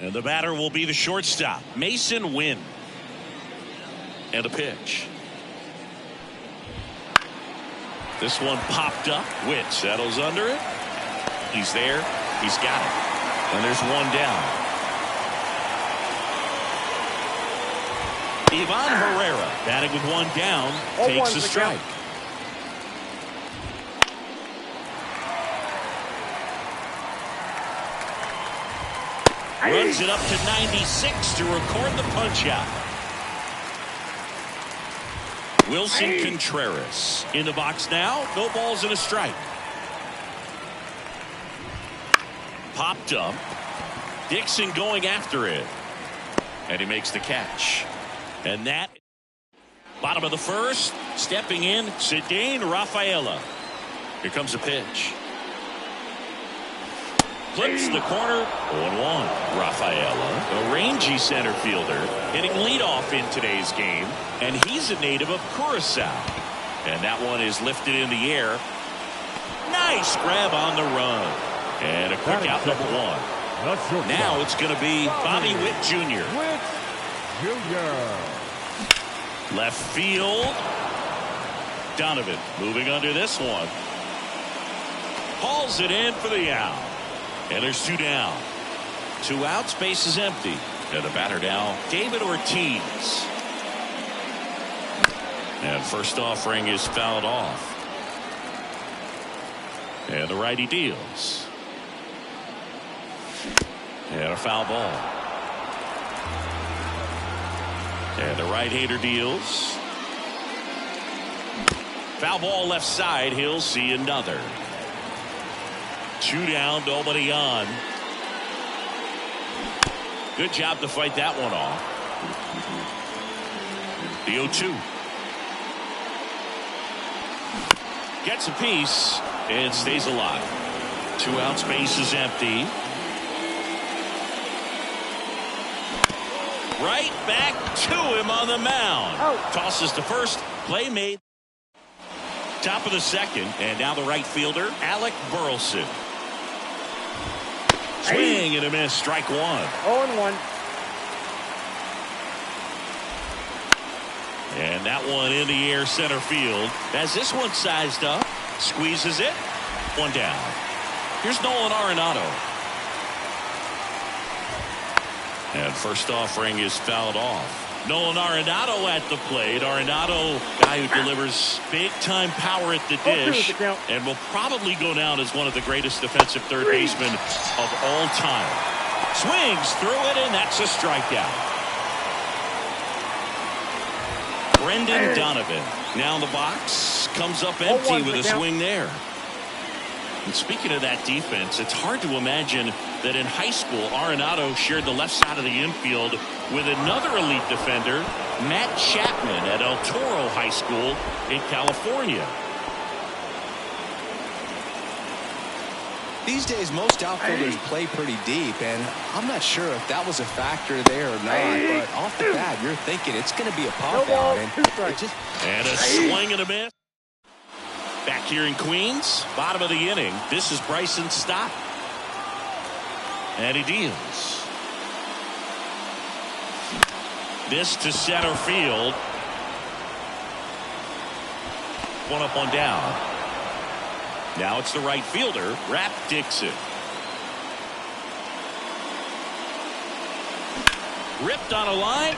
And the batter will be the shortstop, Mason Wynn. And a pitch. This one popped up. Witt settles under it. He's there. He's got it. And there's one down. Ivan Herrera batting with one down. Takes a strike. Runs it up to 96 to record the punch out. Wilson Contreras in the box now. No balls and a strike. Popped up. Dixon going after it. And he makes the catch. And that, bottom of the first, stepping in, Cedane Rafaela. Here comes a pitch. Clips the corner, 0-1. Rafaela, a rangy center fielder, hitting leadoff in today's game, and he's a native of Curacao. And that one is lifted in the air. Nice grab on the run. And a quick out, number one. Now it's going to be Bobby Witt Jr. Witt Jr. Left field. Donovan moving under this one. Hauls it in for the out. And there's two down. 2 outs, base is empty. And the batter now, David Ortiz. And first offering is fouled off. And the righty deals. And a foul ball. And the right-hander deals. Foul ball left side. He'll see another. 2 down, nobody on. Good job to fight that one off. The 0-2. Gets a piece and stays alive. 2 outs, base is empty. Right back to him on the mound. Tosses to first. Play made. Top of the second. And now the right fielder, Alec Burleson. Swing and a miss, strike one. 0-1. And that one in the air center field. As this one sized up, squeezes it, one down. Here's Nolan Arenado. And first offering is fouled off. Nolan Arenado at the plate. Arenado, guy who delivers big-time power at the dish and will probably go down as one of the greatest defensive third basemen of all time. Swings through it, and that's a strikeout. Brendan Donovan now in the box. Comes up empty with a swing there. And speaking of that defense, it's hard to imagine that in high school, Arenado shared the left side of the infield with another elite defender, Matt Chapman at El Toro High School in California. These days, most outfielders play pretty deep, and I'm not sure if that was a factor there or not, but off the bat, you're thinking it's going to be a pop out. And a swing and a miss. Back here in Queens, bottom of the inning, this is Bryson Stott. And he deals. This to center field. One up, one down. Now it's the right fielder, Rap Dixon. Ripped on a line.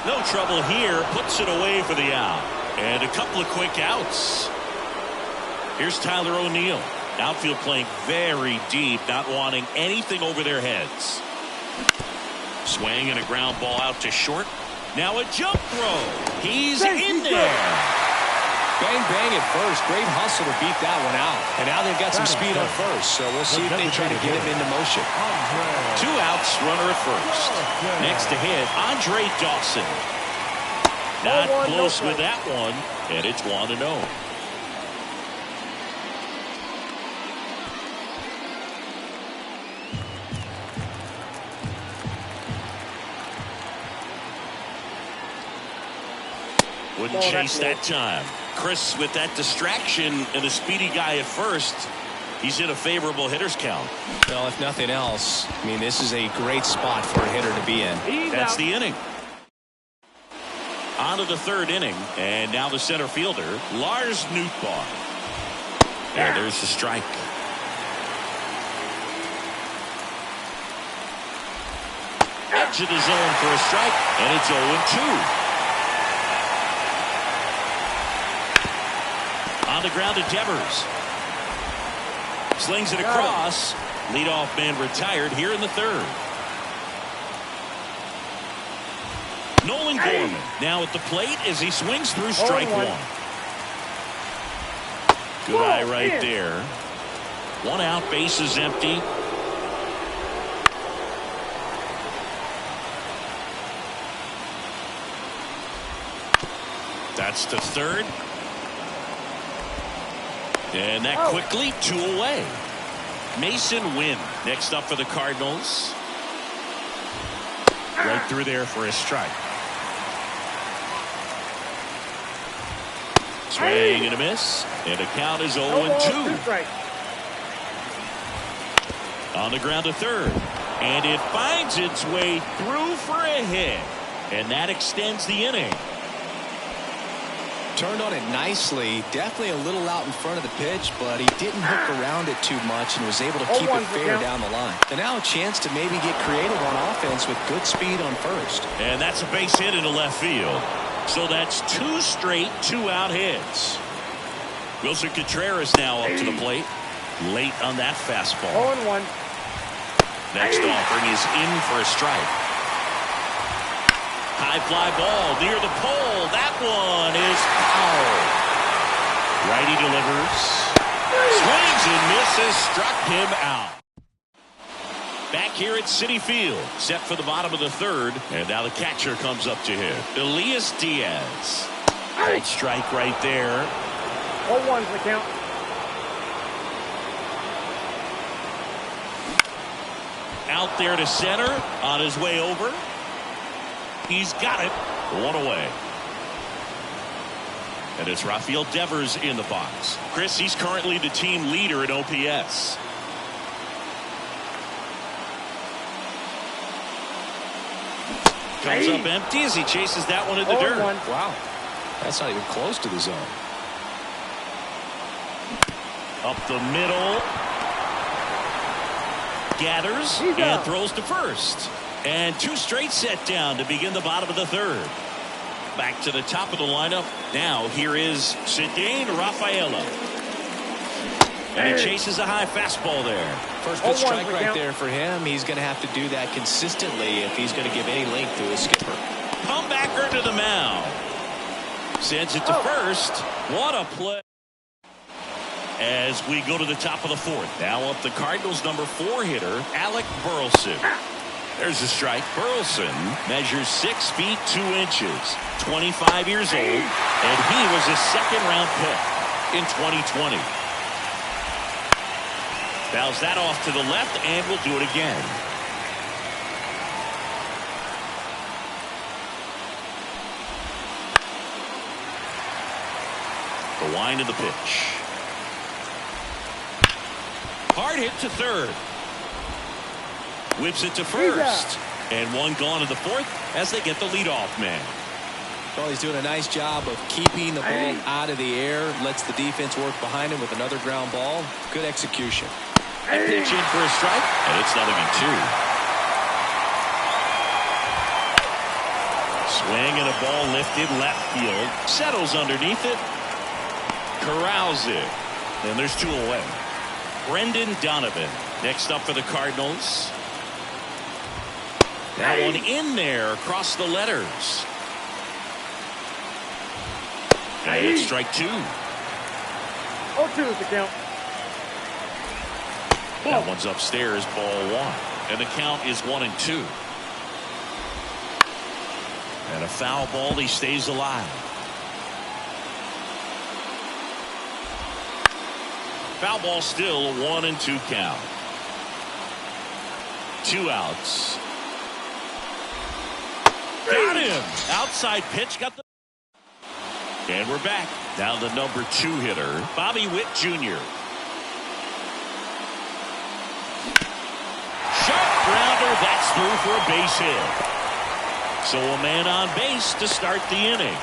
No trouble here. Puts it away for the out. And a couple of quick outs. Here's Tyler O'Neill. Outfield playing very deep, not wanting anything over their heads. Swing and a ground ball out to short. Now a jump throw. He's in there. Bang, bang at first. Great hustle to beat that one out. And now they've got some speed on first, so we'll see if they try to get him into motion. 2 outs, runner at first. Next to hit, Andre Dawson. Not close with that one, and it's 1-0. Wouldn't chase that time. Chris, with that distraction and a speedy guy at first, he's in a favorable hitter's count. Well, if nothing else, I mean, this is a great spot for a hitter to be in. That's the inning. On to the third inning, and now the center fielder, Lars Nootbaar. And there's the strike. Edge of the zone for a strike, and it's 0-2. On the ground to Devers. Slings it across. Leadoff man retired here in the third. Nolan Gorman now at the plate as he swings through strike one. Good eye right there. 1 out, bases empty. That's to third. And that quickly 2 away. Mason Wynn next up for the Cardinals. Right through there for a strike. Swing and a miss. And the count is 0-2. On the ground to third. And it finds its way through for a hit. And that extends the inning. Turned on it nicely. Definitely a little out in front of the pitch, but he didn't hook around it too much and was able to keep it fair down the line. And now a chance to maybe get creative on offense with good speed on first. And that's a base hit into left field. So that's 2 straight 2-out hits. Wilson Contreras now up to the plate. Late on that fastball. 0-1. Next offering is in for a strike. High fly ball near the pole. That one is foul. Righty delivers. Swings and misses. Struck him out. Back here at Citi Field. Set for the bottom of the third. And now the catcher comes up to him. Elias Diaz. Called strike right there. 0-1's the count. Out there to center. On his way over. He's got it. 1 away. And it's Rafael Devers in the box. Chris, he's currently the team leader in OPS. Comes up empty as he chases that one in the dirt. Wow. That's not even close to the zone. Up the middle. Gathers and throws to first. And two straight set down to begin the bottom of the third. Back to the top of the lineup. Now here is Cedane Rafaela. And he chases a high fastball there. First pitch strike right there for him. He's going to have to do that consistently if he's going to give any length to his skipper. Comebacker to the mound. Sends it to first. What a play. As we go to the top of the fourth. Now up the Cardinals' number 4 hitter, Alec Burleson. There's a strike. Burleson measures 6 feet 2 inches, 25 years old, and he was a second-round pick in 2020. Fouls that off to the left, and will do it again. The wind of the pitch. Hard hit to third. Whips it to first. And one gone in the fourth as they get the leadoff man. Well, he's doing a nice job of keeping the ball out of the air. Lets the defense work behind him with another ground ball. Good execution. And pitch in for a strike. And it's 0-2. Swing and a ball lifted left field. Settles underneath it. Corrals it. And there's 2 away. Brendan Donovan next up for the Cardinals. That one in there across the letters. And it's strike 2. 0-2 is the count. That one's upstairs, ball 1. And the count is 1-2. And a foul ball, he stays alive. Foul ball still a 1-2 count. 2 outs. Got him. Outside pitch. Got the. And we're back. Down the number 2 hitter, Bobby Witt Jr. Sharp grounder. That's through for a base hit. So a man on base to start the inning.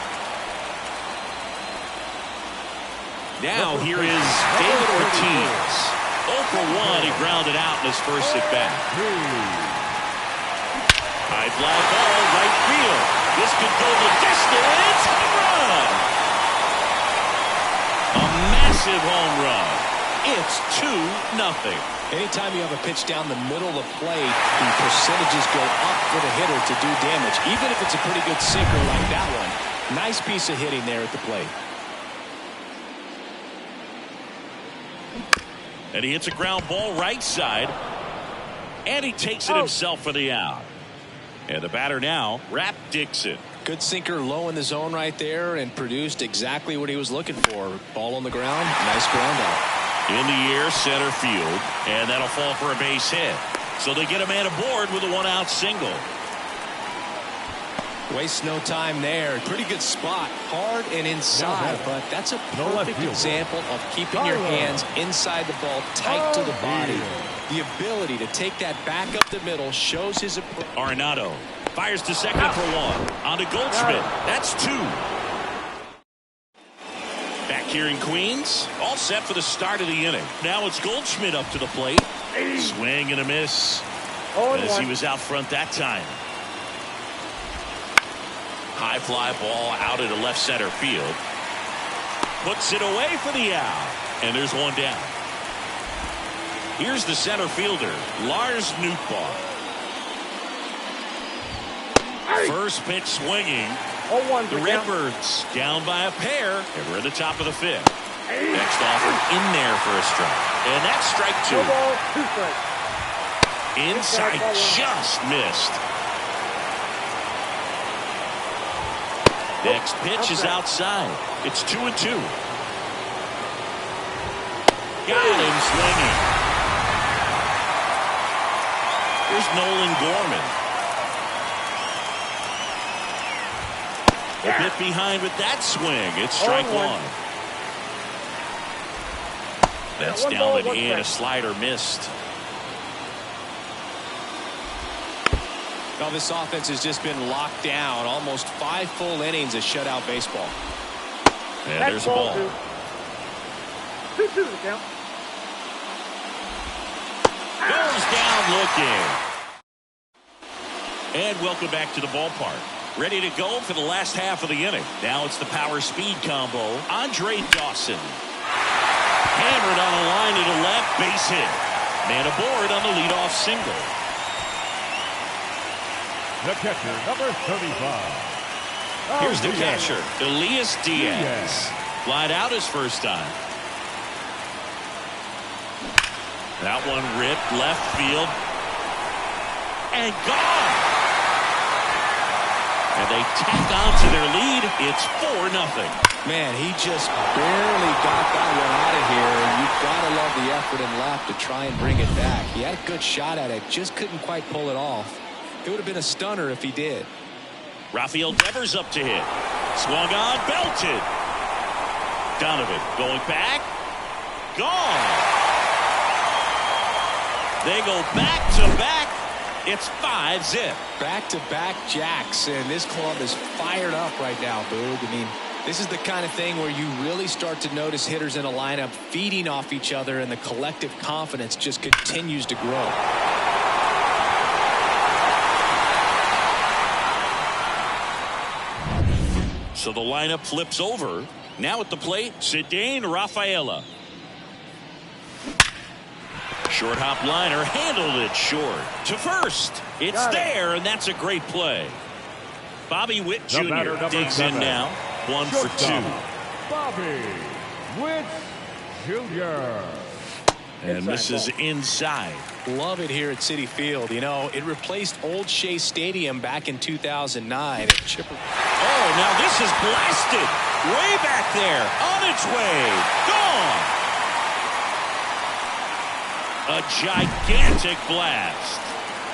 Now here is David Ortiz. 0 for 1. He grounded out in his first at bat. High fly ball, right field. This could go the distance. Home run. A massive home run. It's 2-0. Anytime you have a pitch down the middle of the plate, the percentages go up for the hitter to do damage, even if it's a pretty good sinker like that one. Nice piece of hitting there at the plate. And he hits a ground ball right side. And he takes it himself for the out. And the batter now, Rap Dixon. Good sinker low in the zone right there and produced exactly what he was looking for. Ball on the ground, nice ground out. In the air, center field. And that'll fall for a base hit. So they get a man aboard with a 1-out single. Wastes no time there. Pretty good spot. Hard and inside, but that's a perfect example of keeping your hands inside the ball, tight to the body. The ability to take that back up the middle shows his approach. Arenado fires to second for 1. On to Goldschmidt. That's 2. Back here in Queens, all set for the start of the inning. Now it's Goldschmidt up to the plate. Swing and a miss. As he was out front that time. High fly ball out into left center field. Puts it away for the out. And there's one down. Here's the center fielder, Lars Nootbaar. First pitch swinging. The Redbirds down by a pair. And we're at the top of the 5th. Next offer in there for a strike. And that's strike 2. Inside, just missed. Next pitch is outside. It's 2-2. Got him swinging. Here's Nolan Gorman. A bit behind with that swing. It's strike 1. That's down and in. A slider missed. Well, this offense has just been locked down. Almost 5 full innings of shutout baseball. And there's a ball. 2-2 the count. Goes down looking. And welcome back to the ballpark. Ready to go for the last half of the inning. Now it's the power speed combo. Andre Dawson. Hammered on a line to the left. Base hit. Man aboard on the leadoff single. The catcher, number 35. Here's the Diaz. catcher, Elias Diaz. Flied out his first time. That one ripped left field. And gone. And they tack on to their lead. It's 4-0. Man, he just barely got that one out of here. And you've got to love the effort and left to try and bring it back. He had a good shot at it. Just couldn't quite pull it off. It would have been a stunner if he did. Rafael Devers up to hit. Swung on, belted. Donovan going back. Gone. They go back to back. It's 5-zip. Back-to-back jacks, and this club is fired up right now, Boog. I mean, this is the kind of thing where you really start to notice hitters in a lineup feeding off each other, and the collective confidence just continues to grow. So the lineup flips over. Now at the plate, Cedane Rafaela. Short hop liner, handled it short. To first. It's there, and that's a great play. Bobby Witt Jr. digs in now. 1 for 2. Bobby Witt Jr. And misses inside. Love it here at Citi Field. You know, it replaced Old Shea Stadium back in 2009. Oh, now this is blasted. Way back there. On its way. Gone. A gigantic blast.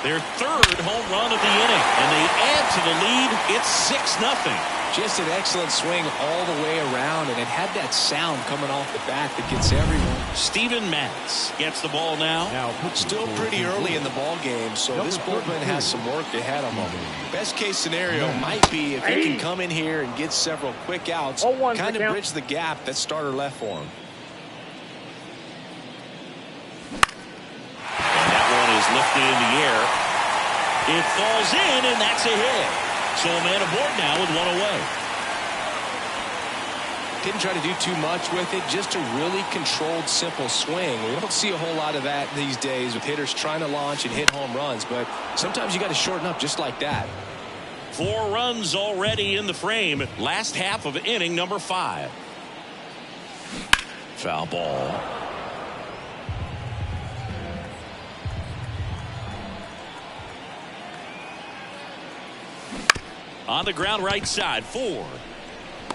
Their 3rd home run of the inning. And they add to the lead. It's 6-0. Just an excellent swing all the way around, and it had that sound coming off the bat that gets everyone. Steven Matz gets the ball now. Still pretty early in the ball game, so this bullpen has some work ahead of them. Best case scenario might be if he can come in here and get several quick outs, kind of bridge the gap that starter left for him. And that one is lifted in the air. It falls in, and that's a hit. So a man aboard now with 1 away. Didn't try to do too much with it, just a really controlled, simple swing. We don't see a whole lot of that these days with hitters trying to launch and hit home runs, but sometimes you got to shorten up just like that. 4 runs already in the frame. Last half of inning number 5. Foul ball. On the ground right side. 4,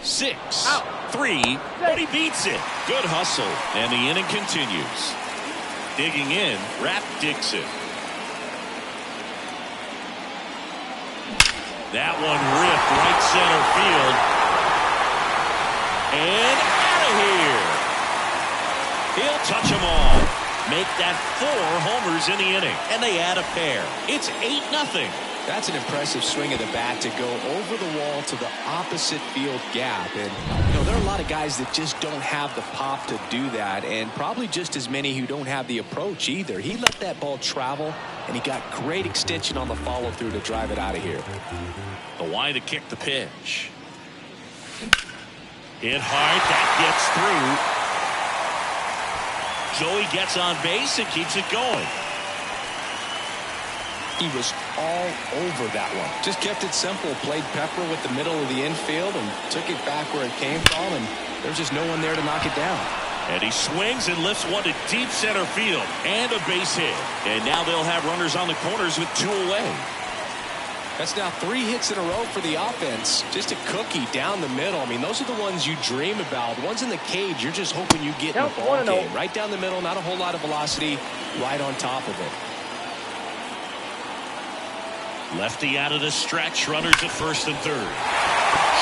6, 3, but he beats it. Good hustle. And the inning continues. Digging in, Rap Dixon. That one ripped right center field. And out of here. He'll touch them all. Make that 4 homers in the inning. And they add a pair. It's 8-0. That's an impressive swing of the bat to go over the wall to the opposite field gap. And, you know, there are a lot of guys that just don't have the pop to do that, and probably just as many who don't have the approach either. He let that ball travel, and he got great extension on the follow-through to drive it out of here. The wide to kick the pitch. Hit hard. That gets through. Joey gets on base and keeps it going. He was all over that one. Just kept it simple. Played pepper with the middle of the infield and took it back where it came from, and there's just no one there to knock it down. And he swings and lifts one to deep center field. And a base hit. And now they'll have runners on the corners with 2 away. That's now 3 hits in a row for the offense. Just a cookie down the middle. I mean, those are the ones you dream about. The ones in the cage, you're just hoping you get in the ball game. Right down the middle, not a whole lot of velocity, right on top of it. Lefty out of the stretch. Runners at first and third.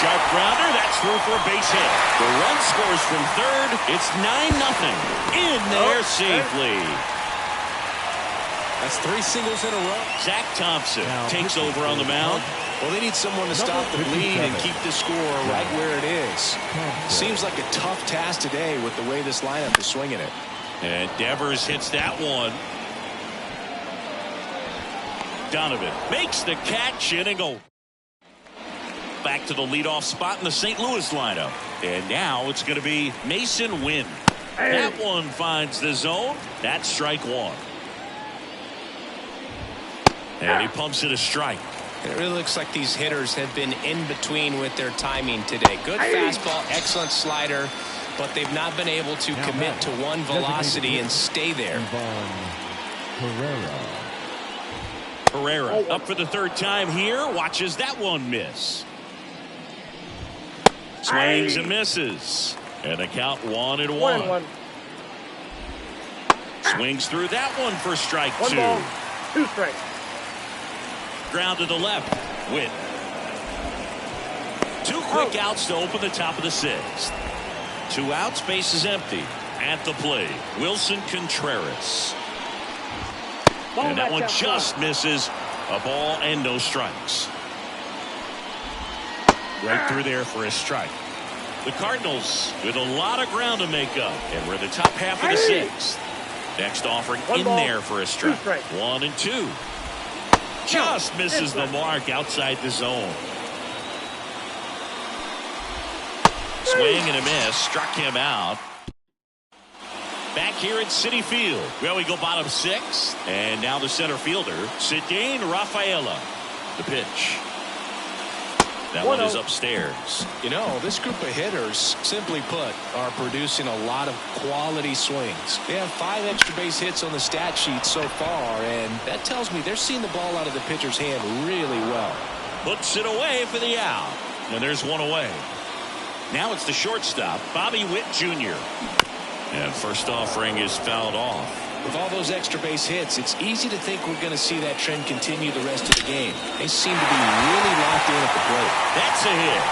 Sharp grounder. That's through for a base hit. The run scores from third. It's 9-0. In there safely. That's 3 singles in a row. Zach Thompson Now, takes over on the mound. Well, they need someone to stop the bleed and keep the score right where it is. Seems like a tough task today with the way this lineup is swinging it. And Devers hits that one. Donovan makes the catch, inning over. Back to the leadoff spot in the St. Louis lineup. And now it's going to be Mason Wynn. That one finds the zone. That's strike one. And he pumps it a strike. It really looks like these hitters have been in between with their timing today. Good fastball, excellent slider, but they've not been able to commit to one velocity and stay there. Herrera up for the third time here. Watches that one miss. Swings and misses. And a count 1-1. Swings through that one for strike 2. 1 ball, 2 strikes. Ground to the left. Win. 2 quick outs to open the top of the 6th. 2 outs, base is empty. At the plate, Wilson Contreras. And that one just misses. A ball and no strikes. Right through there for a strike. The Cardinals with a lot of ground to make up. And we're in the top half of the 6th. Next offering in there for a strike. 1 and 2. Just misses the mark outside the zone. Swing and a miss. Struck him out. Back here at Citi Field. Well, we go bottom 6. And now the center fielder, Cedane Rafaela. The pitch. That one is upstairs. You know, this group of hitters, simply put, are producing a lot of quality swings. They have 5 extra base hits on the stat sheet so far, and that tells me they're seeing the ball out of the pitcher's hand really well. Puts it away for the out. And there's one away. Now it's the shortstop, Bobby Witt Jr. And first offering is fouled off. With all those extra base hits, it's easy to think we're going to see that trend continue the rest of the game. They seem to be really locked in at the plate. That's a hit.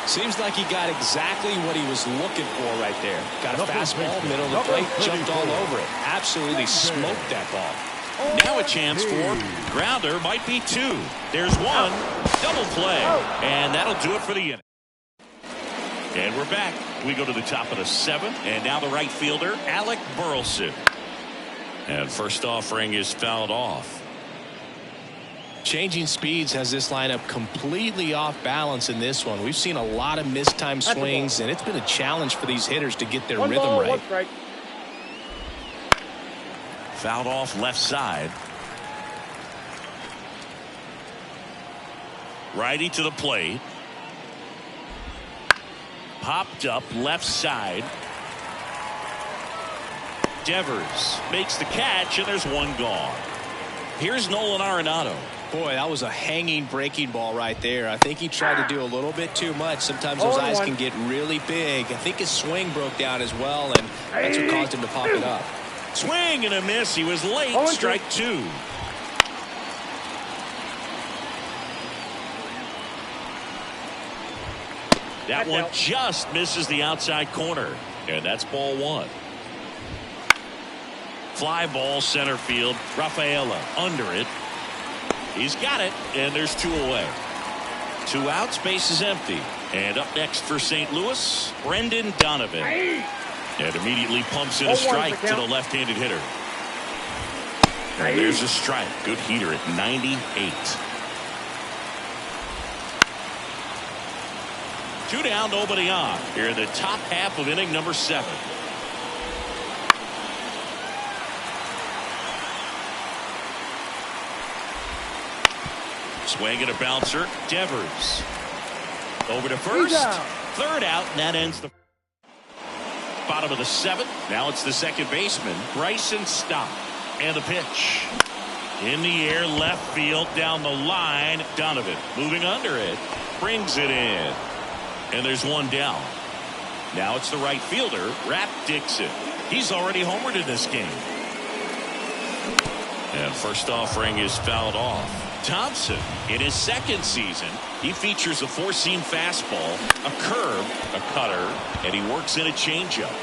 Seems like he got exactly what he was looking for right there. Got a fastball, middle of the plate, jumped all over it. Absolutely smoked that ball. Now a chance for grounder, might be 2. There's 1. Double play. And that'll do it for the inning. And we're back. We go to the top of the 7th. And now the right fielder, Alec Burleson. And first offering is fouled off. Changing speeds has this lineup completely off balance in this one. We've seen a lot of mistimed swings, and it's been a challenge for these hitters to get their rhythm right. 1 strike. Fouled off left side. Righty to the plate. Popped up left side. Devers makes the catch, and there's 1 gone. Here's Nolan Arenado. Boy, that was a hanging breaking ball right there. I think he tried to do a little bit too much. Sometimes those eyes can get really big. I think his swing broke down as well, and that's what caused him to pop it up. Swing and a miss. He was late. Strike 2. That one just misses the outside corner. And that's ball 1. Fly ball center field. Rafaela under it. He's got it. And there's 2 away. 2 outs. Base is empty. And up next for St. Louis, Brendan Donovan. And immediately pumps in a strike to the left-handed hitter. And there's a strike. Good heater at 98. 2 down, nobody on. Here in the top half of inning number 7. Swing and a bouncer. Devers. Over to first. 3rd out, and that ends the bottom of the 7th. Now it's the second baseman, Bryson Stott. And the pitch. In the air, left field, down the line. Donovan moving under it. Brings it in. And there's 1 down. Now it's the right fielder, Rap Dixon. He's already homered in this game. And first offering is fouled off. Thompson in his 2nd season He features a four-seam fastball, a curve, a cutter, and he works in a changeup.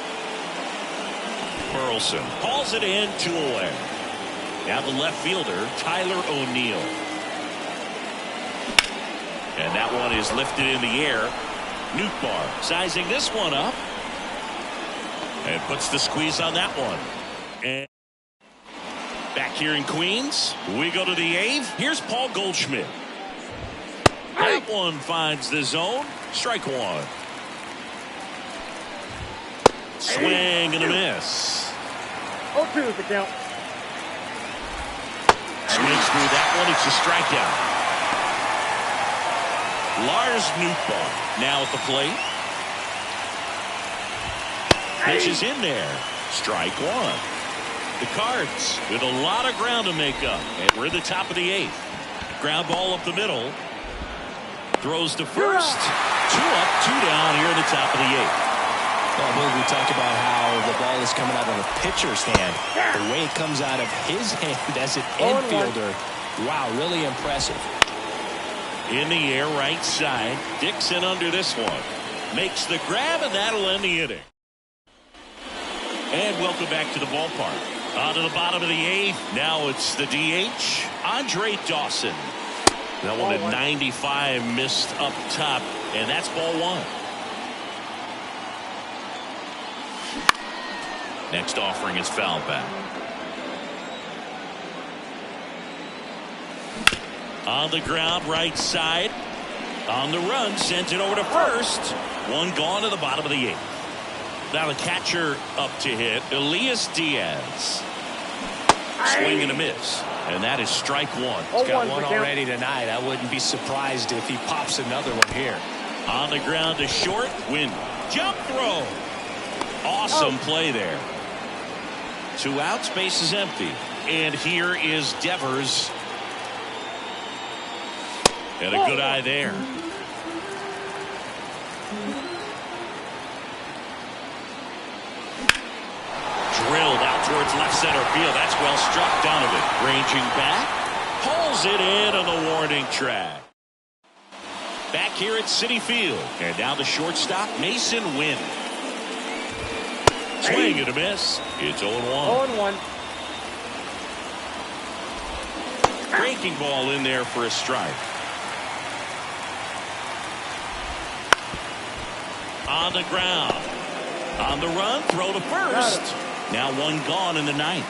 Burleson hauls it in, 2 away. Now the left fielder, Tyler O'Neill. And that one is lifted in the air. Nootbaar sizing this one up. And puts the squeeze on that one. And back here in Queens, we go to the 8th. Here's Paul Goldschmidt. That one finds the zone. Strike 1. Swing and a miss. 0-2 is the count. Swings through that one. It's a strikeout. Lars Nootbaar now at the plate. Pitch is in there. Strike 1. The Cards with a lot of ground to make up. And we're at the top of the 8th. Ground ball up the middle. Throws to first. 2 up, 2 down here at the top of the 8th. Well, we talked about how the ball is coming out of a pitcher's hand. The way it comes out of his hand as an infielder. Wow, really impressive. In the air, right side. Dixon under this one. Makes the grab, and that'll end the inning. And welcome back to the ballpark. On to the bottom of the 8th. Now it's the DH, Andre Dawson. That one at 95 missed up top, and that's ball 1. Next offering is foul back. On the ground, right side. On the run, sent it over to first. One gone to the bottom of the 8th. Now the catcher up to hit, Elias Diaz. Swing and a miss. And that is strike 1. He's got one already tonight. I wouldn't be surprised if he pops another one here. On the ground to short. Win. Jump throw. Awesome play there. 2 outs, base is empty. And here is Devers. And a good eye there. Drilled out towards left center field. That's well struck. Donovan ranging back. Pulls it in on the warning track. Back here at Citi Field. And now the shortstop, Mason Wynn. Swing and a miss. It's 0-1. 0-1. Breaking ball in there for a strike. On the ground. On the run, throw to first. Now one gone in the 9th.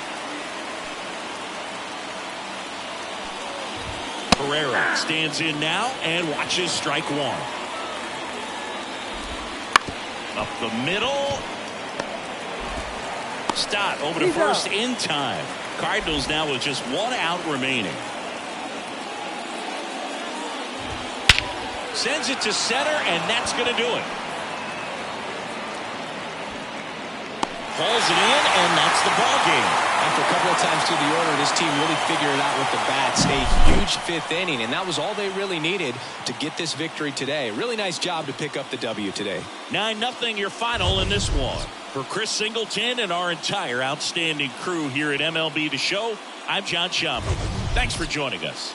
Pereira stands in now and watches strike 1. Up the middle. Stott over to first in time. Cardinals now with just 1 out remaining. Sends it to center, and that's going to do it. Pulls it in, and that's the ball game. After a couple of times through the order, this team really figured it out with the bats. A huge 5th inning, and that was all they really needed to get this victory today. Really nice job to pick up the W today. 9-0 your final in this one. For Chris Singleton and our entire outstanding crew here at MLB The Show, I'm John Schaumburg. Thanks for joining us.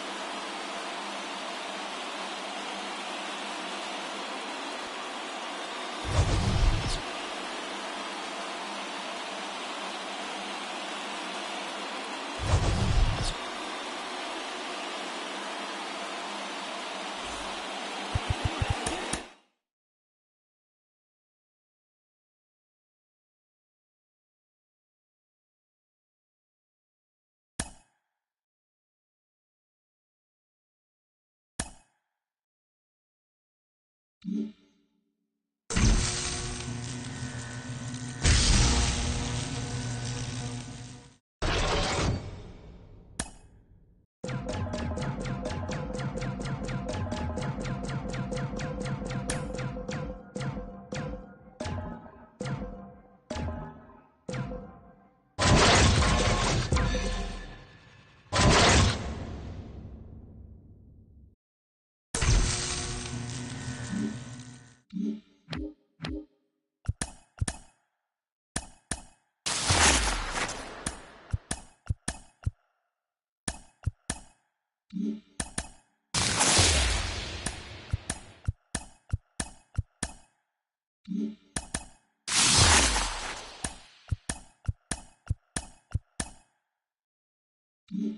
Mm-hmm.